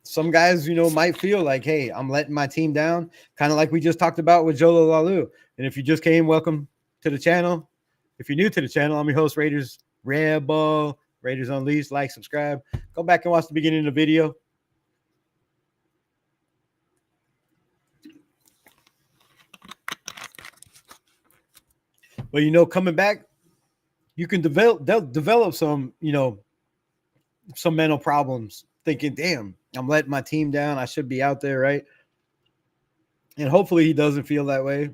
Some guys, might feel like, hey, I'm letting my team down, kind of like we just talked about with Jonah Laulu. And if you just came, welcome to the channel. If you're new to the channel, I'm your host, Raiders Rebel, Raiders Unleashed. Like, subscribe. Go back and watch the beginning of the video. But coming back, you can develop some, some mental problems, thinking, damn, I'm letting my team down. I should be out there, right? And hopefully he doesn't feel that way,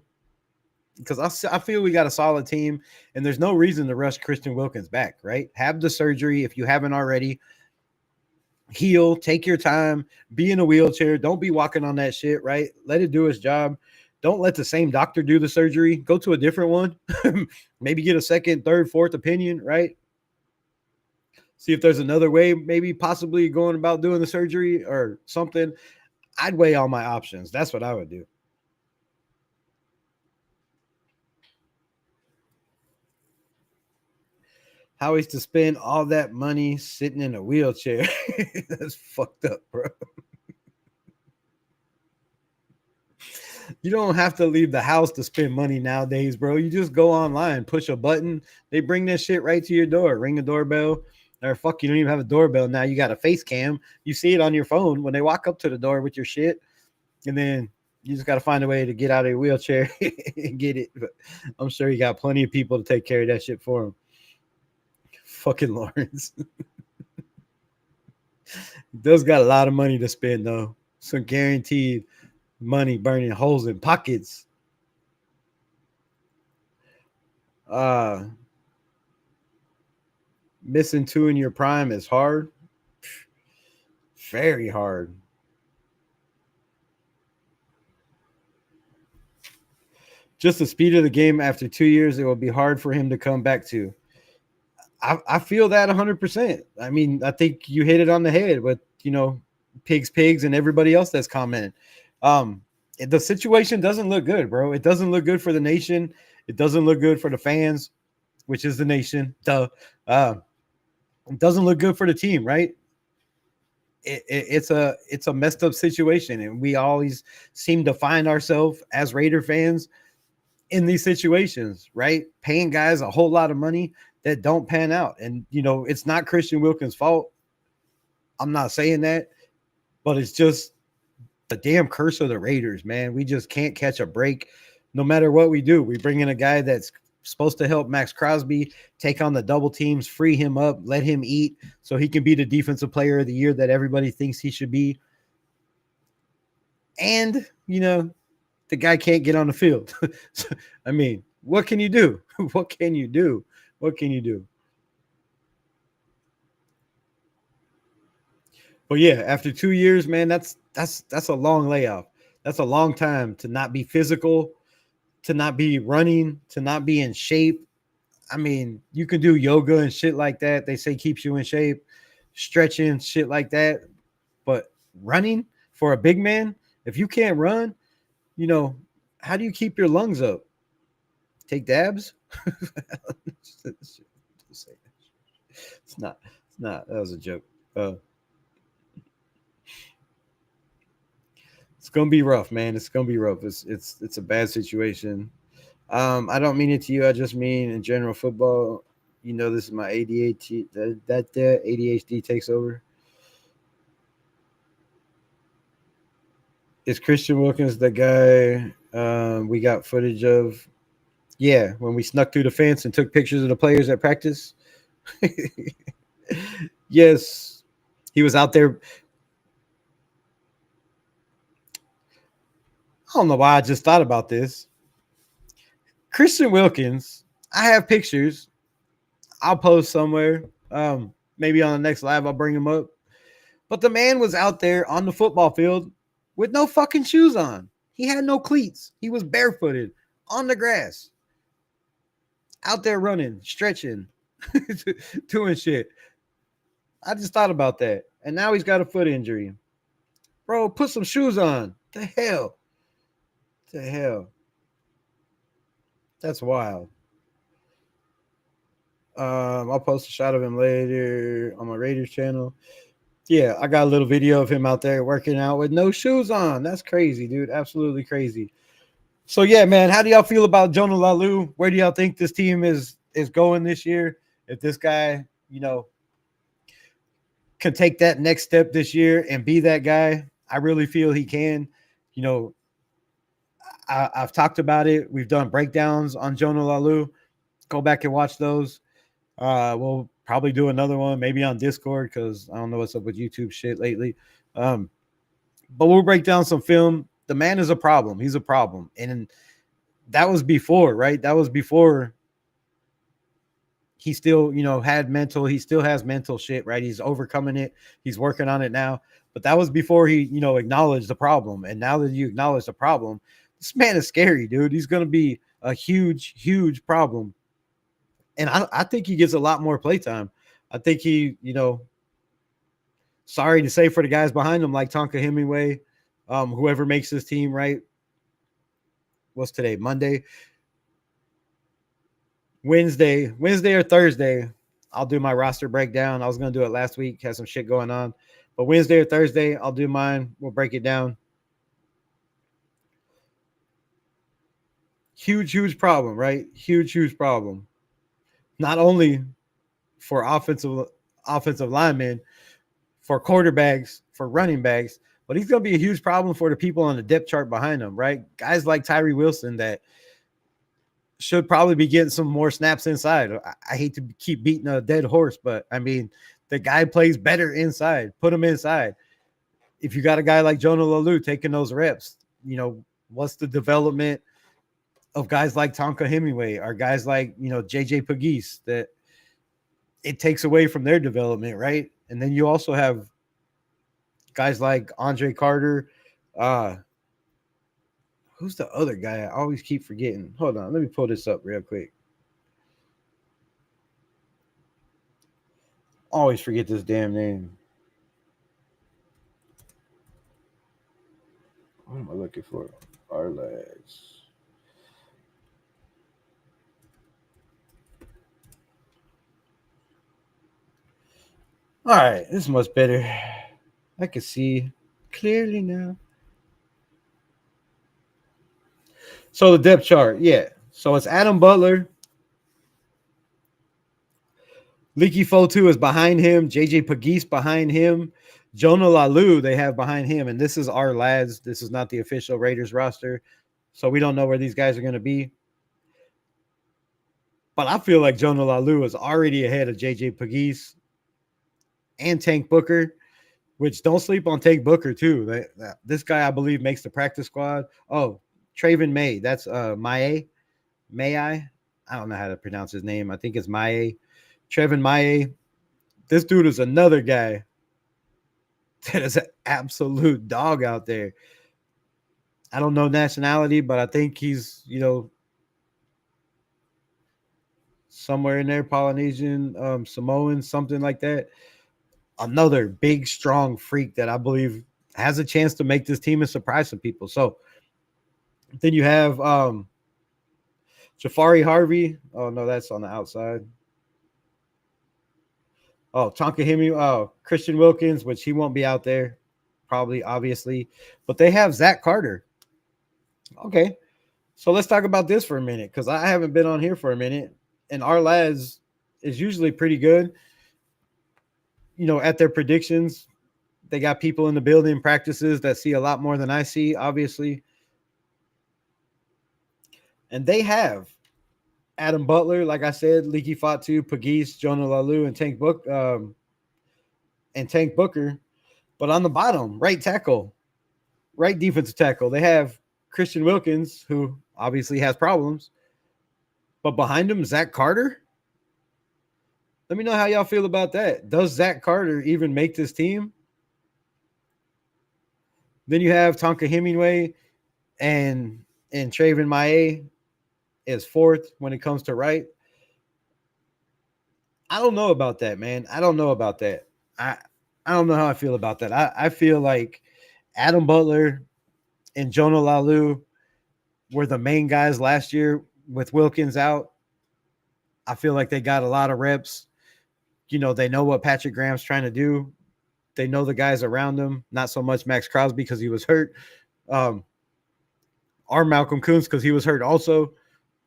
because I feel we got a solid team, and there's no reason to rush Christian Wilkins back, right? Have the surgery if you haven't already. Heal, take your time, be in a wheelchair. Don't be walking on that shit, right? Let it do its job. Don't let the same doctor do the surgery. Go to a different one. Maybe get a second, third, fourth opinion, right? See if there's another way, maybe possibly going about doing the surgery or something. I'd weigh all my options. That's what I would do. Howie's to spend all that money sitting in a wheelchair. That's fucked up, bro. You don't have to leave the house to spend money nowadays, bro. You just go online, push a button. They bring that shit right to your door. Ring a doorbell. Or fuck, you don't even have a doorbell now. You got a face cam. You see it on your phone when they walk up to the door with your shit. And then you just got to find a way to get out of your wheelchair and get it. But I'm sure you got plenty of people to take care of that shit for him. Fucking Lawrence. Does got a lot of money to spend, though. Some guaranteed money burning holes in pockets. Missing 2 in your prime is hard. Very hard. Just the speed of the game after 2 years, it will be hard for him to come back to. I feel that 100%. I mean, I think you hit it on the head with, pigs, and everybody else that's commented. The situation doesn't look good, bro. It doesn't look good for the nation. It doesn't look good for the fans, which is the nation. It doesn't look good for the team, right? It's a messed up situation, and we always seem to find ourselves as Raider fans in these situations, right? Paying guys a whole lot of money that don't pan out. And, it's not Christian Wilkins' fault. I'm not saying that, but it's just the damn curse of the Raiders, man. We just can't catch a break no matter what we do. We bring in a guy that's supposed to help Max Crosby take on the double teams, free him up, let him eat so he can be the defensive player of the year that everybody thinks he should be. And, the guy can't get on the field. I mean, what can you do? What can you do? What can you do? But yeah, after 2 years, man, that's a long layoff. That's a long time to not be physical, to not be running, to not be in shape. I mean, you can do yoga and shit like that. They say keeps you in shape, stretching, shit like that. But running for a big man, if you can't run, how do you keep your lungs up? Take dabs? It's not. That was a joke. It's gonna be rough, man. It's gonna be rough. It's a bad situation. I don't mean it to you. I just mean in general football. This is my ADHD. That ADHD takes over. Is Christian Wilkins the guy we got footage of Yeah, when we snuck through the fence and took pictures of the players at practice. Yes, he was out there. I don't know why I just thought about this. Christian Wilkins, I have pictures. I'll post somewhere. Maybe on the next live, I'll bring him up. But the man was out there on the football field with no fucking shoes on. He had no cleats. He was barefooted on the grass, out there running, stretching, doing shit. I just thought about that. And now he's got a foot injury. Bro, put some shoes on. The hell? The hell? That's wild. I'll post a shot of him later on my Raiders channel. Yeah, I got a little video of him out there working out with no shoes on. That's crazy, dude. Absolutely crazy. So yeah, man, how do y'all feel about Jonah Laulu? Where do y'all think this team is going this year? If this guy, can take that next step this year and be that guy, I really feel he can. I've talked about it. We've done breakdowns on Jonah Laulu. Go back and watch those. We'll probably do another one, maybe on Discord, because I don't know what's up with YouTube shit lately. But we'll break down some film. The man is a problem. He's a problem. And that was before, right? That was before he still, he still has mental shit, right? He's overcoming it. He's working on it now. But that was before he, acknowledged the problem. And now that you acknowledge the problem, this man is scary, dude. He's going to be a huge, huge problem. And I think he gets a lot more playtime. I think he, sorry to say for the guys behind him, like Tonka Hemingway, whoever makes this team, right? What's today? Monday? Wednesday or Thursday, I'll do my roster breakdown. I was going to do it last week. Had some shit going on. But Wednesday or Thursday, I'll do mine. We'll break it down. Huge, huge problem, right? Huge, huge problem. Not only for offensive linemen, for quarterbacks, for running backs, but he's going to be a huge problem for the people on the depth chart behind him, right? Guys like Tyree Wilson that should probably be getting some more snaps inside. I hate to keep beating a dead horse, but I mean, the guy plays better inside. Put him inside. If you got a guy like Jonah Laulu taking those reps, what's the development of guys like Tonka Hemingway or guys like, JJ Pegues that it takes away from their development, right? And then you also have guys like Andre Carter. Who's the other guy? I always keep forgetting. Hold on. Let me pull this up real quick. Always forget this damn name. What am I looking for? Our lads. All right, this is much better. I can see clearly now. So the depth chart, yeah. So it's Adam Butler. Leaky Fotu is behind him. JJ Pegues behind him. Jonah Laulu they have behind him. And this is our lads. This is not the official Raiders roster. So we don't know where these guys are going to be. But I feel like Jonah Laulu is already ahead of JJ Pegues and Tank Booker, which don't sleep on Tank Booker too. This guy, I believe, makes the practice squad. Oh, Traven May. That's Maye. I don't know how to pronounce his name. I think it's Maye. Trevin Maye. This dude is another guy that is an absolute dog out there. I don't know nationality, but I think he's, somewhere in there, Polynesian, Samoan, something like that. Another big, strong freak that I believe has a chance to make this team and surprise some people. So then you have Jafari Harvey. Oh, no, that's on the outside. Oh, Tonka Hemi. Oh, Christian Wilkins, which he won't be out there, probably, obviously. But they have Zach Carter. Okay. So let's talk about this for a minute, because I haven't been on here for a minute. And our lads is usually pretty good. At their predictions, they got people in the building practices that see a lot more than I see, obviously. And they have Adam Butler, like I said, Leaky Fatu, Pagis, Jonah Laulu, and Tank Booker. But on the bottom, right tackle, right defensive tackle, they have Christian Wilkins, who obviously has problems. But behind him, Zach Carter. Let me know how y'all feel about that. Does Zach Carter even make this team? Then you have Tonka Hemingway and Traven Mae is fourth when it comes to right. I don't know about that, man. I don't know about that. I don't know how I feel about that. I feel like Adam Butler and Jonah Laulu were the main guys last year with Wilkins out. I feel like they got a lot of reps. You know, they know what Patrick Graham's trying to do. They know the guys around him. Not so much Max Crosby because he was hurt. Or Malcolm Kuntz because he was hurt also.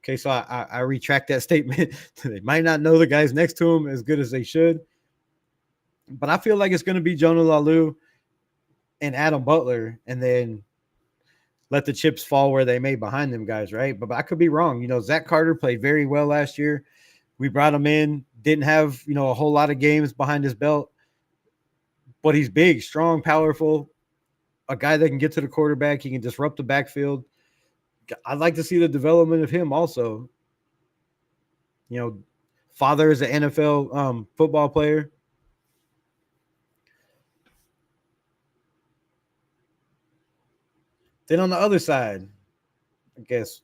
Okay, so I retract that statement. They might not know the guys next to him as good as they should. But I feel like it's going to be Jonah Laulu and Adam Butler, and then let the chips fall where they may behind them guys, right? But I could be wrong. You know, Zach Carter played very well last year. We brought him in, didn't have, you know, a whole lot of games behind his belt, but he's big, strong, powerful, a guy that can get to the quarterback. He can disrupt the backfield. I'd like to see the development of him also. You know, father is an NFL football player. Then on the other side, I guess.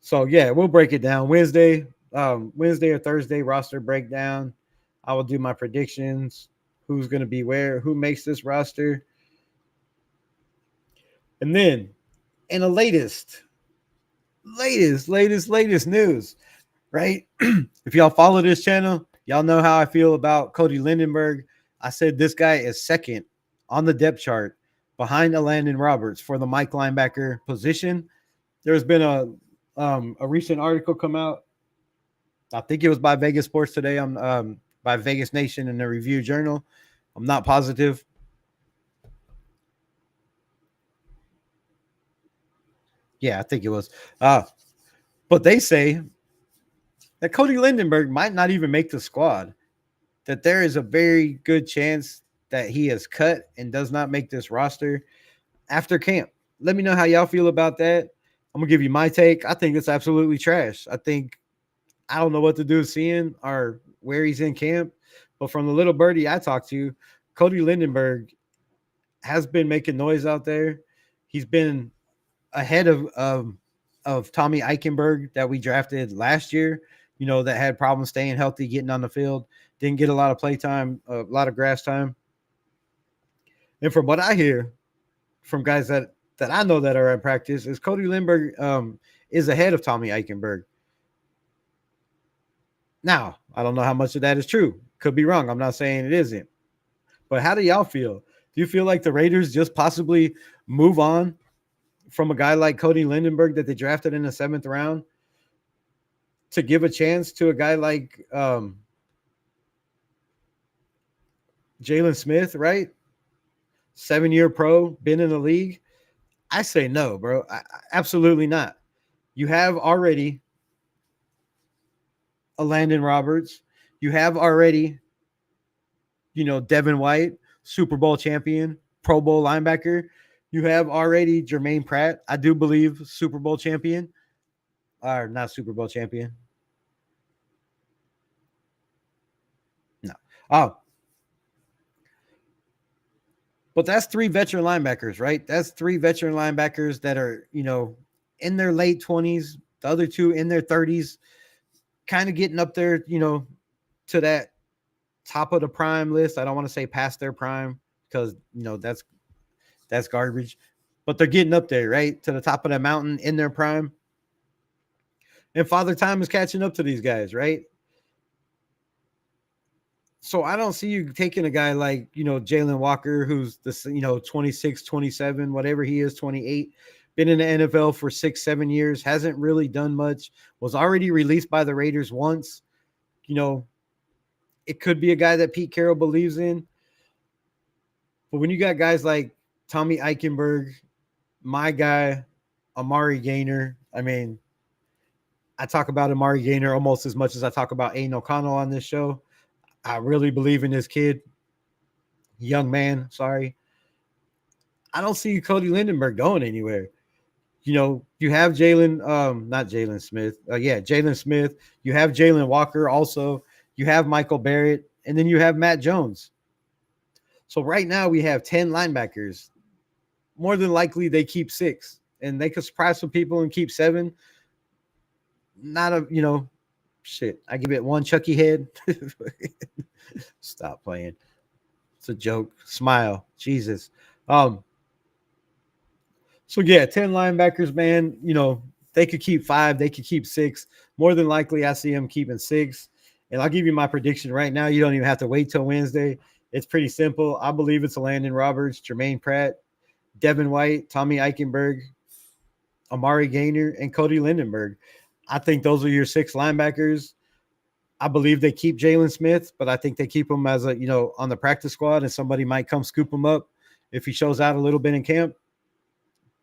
So yeah, we'll break it down Wednesday or Thursday roster breakdown. I will do my predictions. Who's going to be where? Who makes this roster? And then, in the latest news, right? If y'all follow this channel, y'all know how I feel about Cody Lindenberg. I said this guy is second on the depth chart behind Landon Roberts for the Mike linebacker position. There's been a recent article come out. I think it was by Vegas Sports Today. By Vegas Nation in the Review Journal. I'm not positive. Yeah, I think it was. But they say that Cody Lindenberg might not even make the squad, that there is a very good chance that he is cut and does not make this roster after camp. Let me know how y'all feel about that. I'm going to give you my take. I think it's absolutely trash. I don't know what to do with seeing or where he's in camp, but from the little birdie I talked to, Cody Lindenberg has been making noise out there. He's been ahead of Tommy Eichenberg that we drafted last year, you know, that had problems staying healthy, getting on the field, didn't get a lot of play time, a lot of grass time. And from what I hear from guys that I know that are at practice is Cody Lindenberg is ahead of Tommy Eichenberg. Now, I don't know how much of that is true. Could be wrong. I'm not saying it isn't. But how do y'all feel? Do you feel like the Raiders just possibly move on from a guy like Cody Lindenberg that they drafted in the 7th round to give a chance to a guy like Jalen Smith, right? 7-year pro, been in the league. I say no, bro. Absolutely not. You have already a Landon Roberts. You have already, you know, Devin White, Super Bowl champion, Pro Bowl linebacker. You have already Jermaine Pratt, I do believe, Super Bowl champion. Or not Super Bowl champion. No. Oh. But that's 3 veteran linebackers, right? That's 3 veteran linebackers that are, you know, in their late 20s, the other 2 in their 30s, kind of getting up there, you know, to that top of the prime list. I don't want to say past their prime because, you know, that's garbage. But they're getting up there, right? To the top of the mountain in their prime. And Father Time is catching up to these guys, right? So I don't see you taking a guy like, you know, Jalen Walker, who's the, you know, 26, 27, whatever he is, 28, been in the NFL for 6-7 years, hasn't really done much, was already released by the Raiders once. You know, it could be a guy that Pete Carroll believes in. But when you got guys like Tommy Eichenberg, my guy, Amari Gaynor, I mean, I talk about Amari Gainer almost as much as I talk about Aiden O'Connell on this show. I really believe in this kid, young man. Sorry, I don't see Cody Lindenberg going anywhere. You know, you have Jalen, not Jalen Smith. Jalen Smith. You have Jalen Walker also. You have Michael Barrett, and then you have Matt Jones. So right now we have 10 linebackers. More than likely they keep 6, and they could surprise some people and keep 7. Not a, shit. I give it 1 Chucky head. Stop playing. It's a joke. Smile. Jesus. So yeah, 10 linebackers, man. They could keep 5, they could keep 6. More than likely, I see them keeping 6. And I'll give you my prediction right now. You don't even have to wait till Wednesday. It's pretty simple. I believe it's Landon Roberts, Jermaine Pratt, Devin White, Tommy Eichenberg, Amari Gainer, and Cody Lindenberg. I think those are your 6 linebackers. I believe they keep Jalen Smith, but I think they keep him as on the practice squad, and somebody might come scoop him up if he shows out a little bit in camp.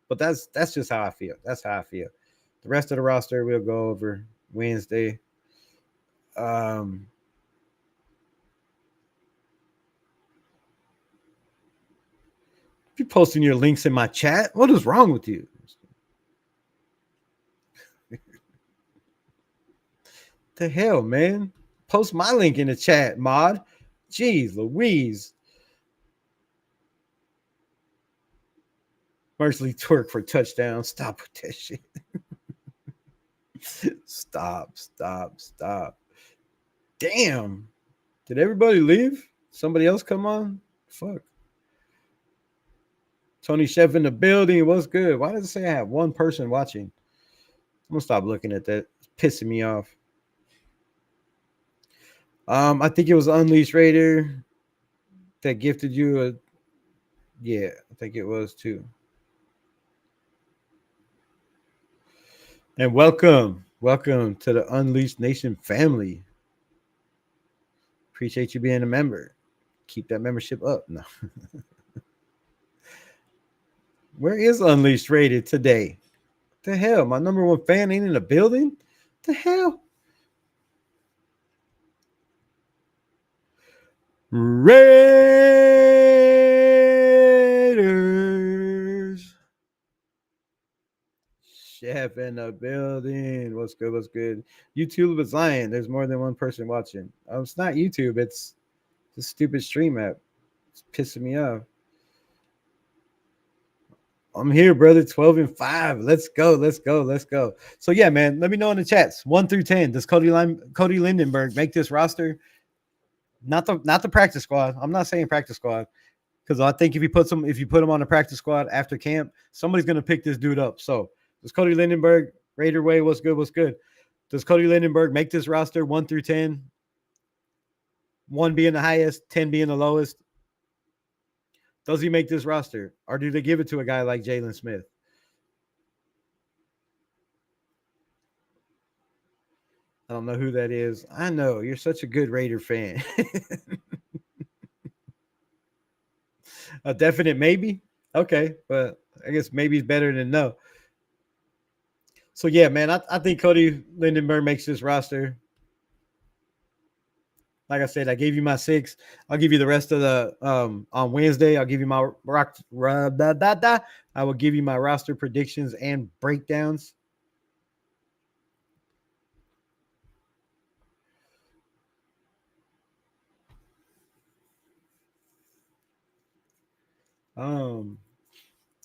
But that's just how I feel. That's how I feel. The rest of the roster we'll go over Wednesday. You're posting your links in my chat. What is wrong with you? The hell, man? Post my link in the chat, mod. Jeez Louise. Mercilessly twerk for touchdown. Stop with that shit. Stop. Damn. Did everybody leave? Somebody else come on? Fuck. Tony Chef in the building. What's good? Why does it say I have 1 person watching? I'm going to stop looking at that. It's pissing me off. I think it was Unleashed Raider that gifted you a... Yeah, I think it was too. And welcome to the Unleashed Nation family. Appreciate you being a member. Keep that membership up. No. Where is Unleashed rated today? What the hell? My number 1 fan ain't in the building? What the hell? Raiders. Chef in the building. What's good? YouTube is lying. There's more than 1 person watching. It's not YouTube. It's the stupid stream app. It's pissing me off. I'm here, brother. 12-5. Let's go. So yeah, man. Let me know in the chats. 1 through 10. Does Cody Lindenberg make this roster? Not the practice squad. I'm not saying practice squad, because I think if you put him on the practice squad after camp, somebody's gonna pick this dude up. So does Cody Lindenberg, Raider Way? What's good? Does Cody Lindenberg make this roster 1 through 10? 1 being the highest, 10 being the lowest. Does he make this roster, or do they give it to a guy like Jalen Smith? I don't know who that is. I know you're such a good Raider fan. A definite maybe. Okay, but I guess maybe is better than no. So yeah, man, I think Cody Lindenberg makes this roster. Like I said, I gave you my 6. I'll give you the rest of the on Wednesday. I'll give you my I will give you my roster predictions and breakdowns.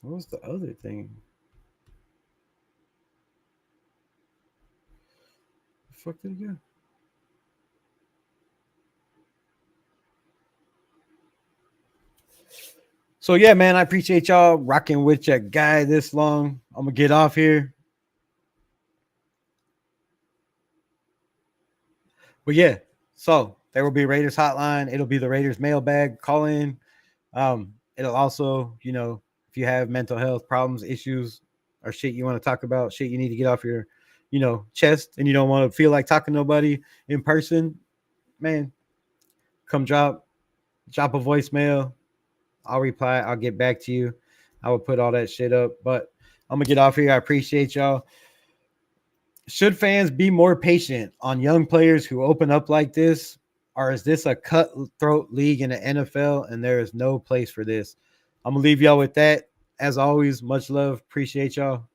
What was the other thing? The fuck did it go? So yeah, man, I appreciate y'all rocking with your guy this long. I'm gonna get off here. But yeah, so there will be Raiders hotline. It'll be the Raiders mailbag. Call in. It'll also, if you have mental health problems, issues, or shit you want to talk about, shit you need to get off your, chest, and you don't want to feel like talking to nobody in person, man, come drop a voicemail. I'll reply. I'll get back to you. I will put all that shit up. But I'm gonna get off here. I appreciate y'all. Should fans be more patient on young players who open up like this? Or is this a cutthroat league in the NFL and there is no place for this? I'm going to leave y'all with that. As always, much love. Appreciate y'all.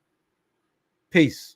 Peace.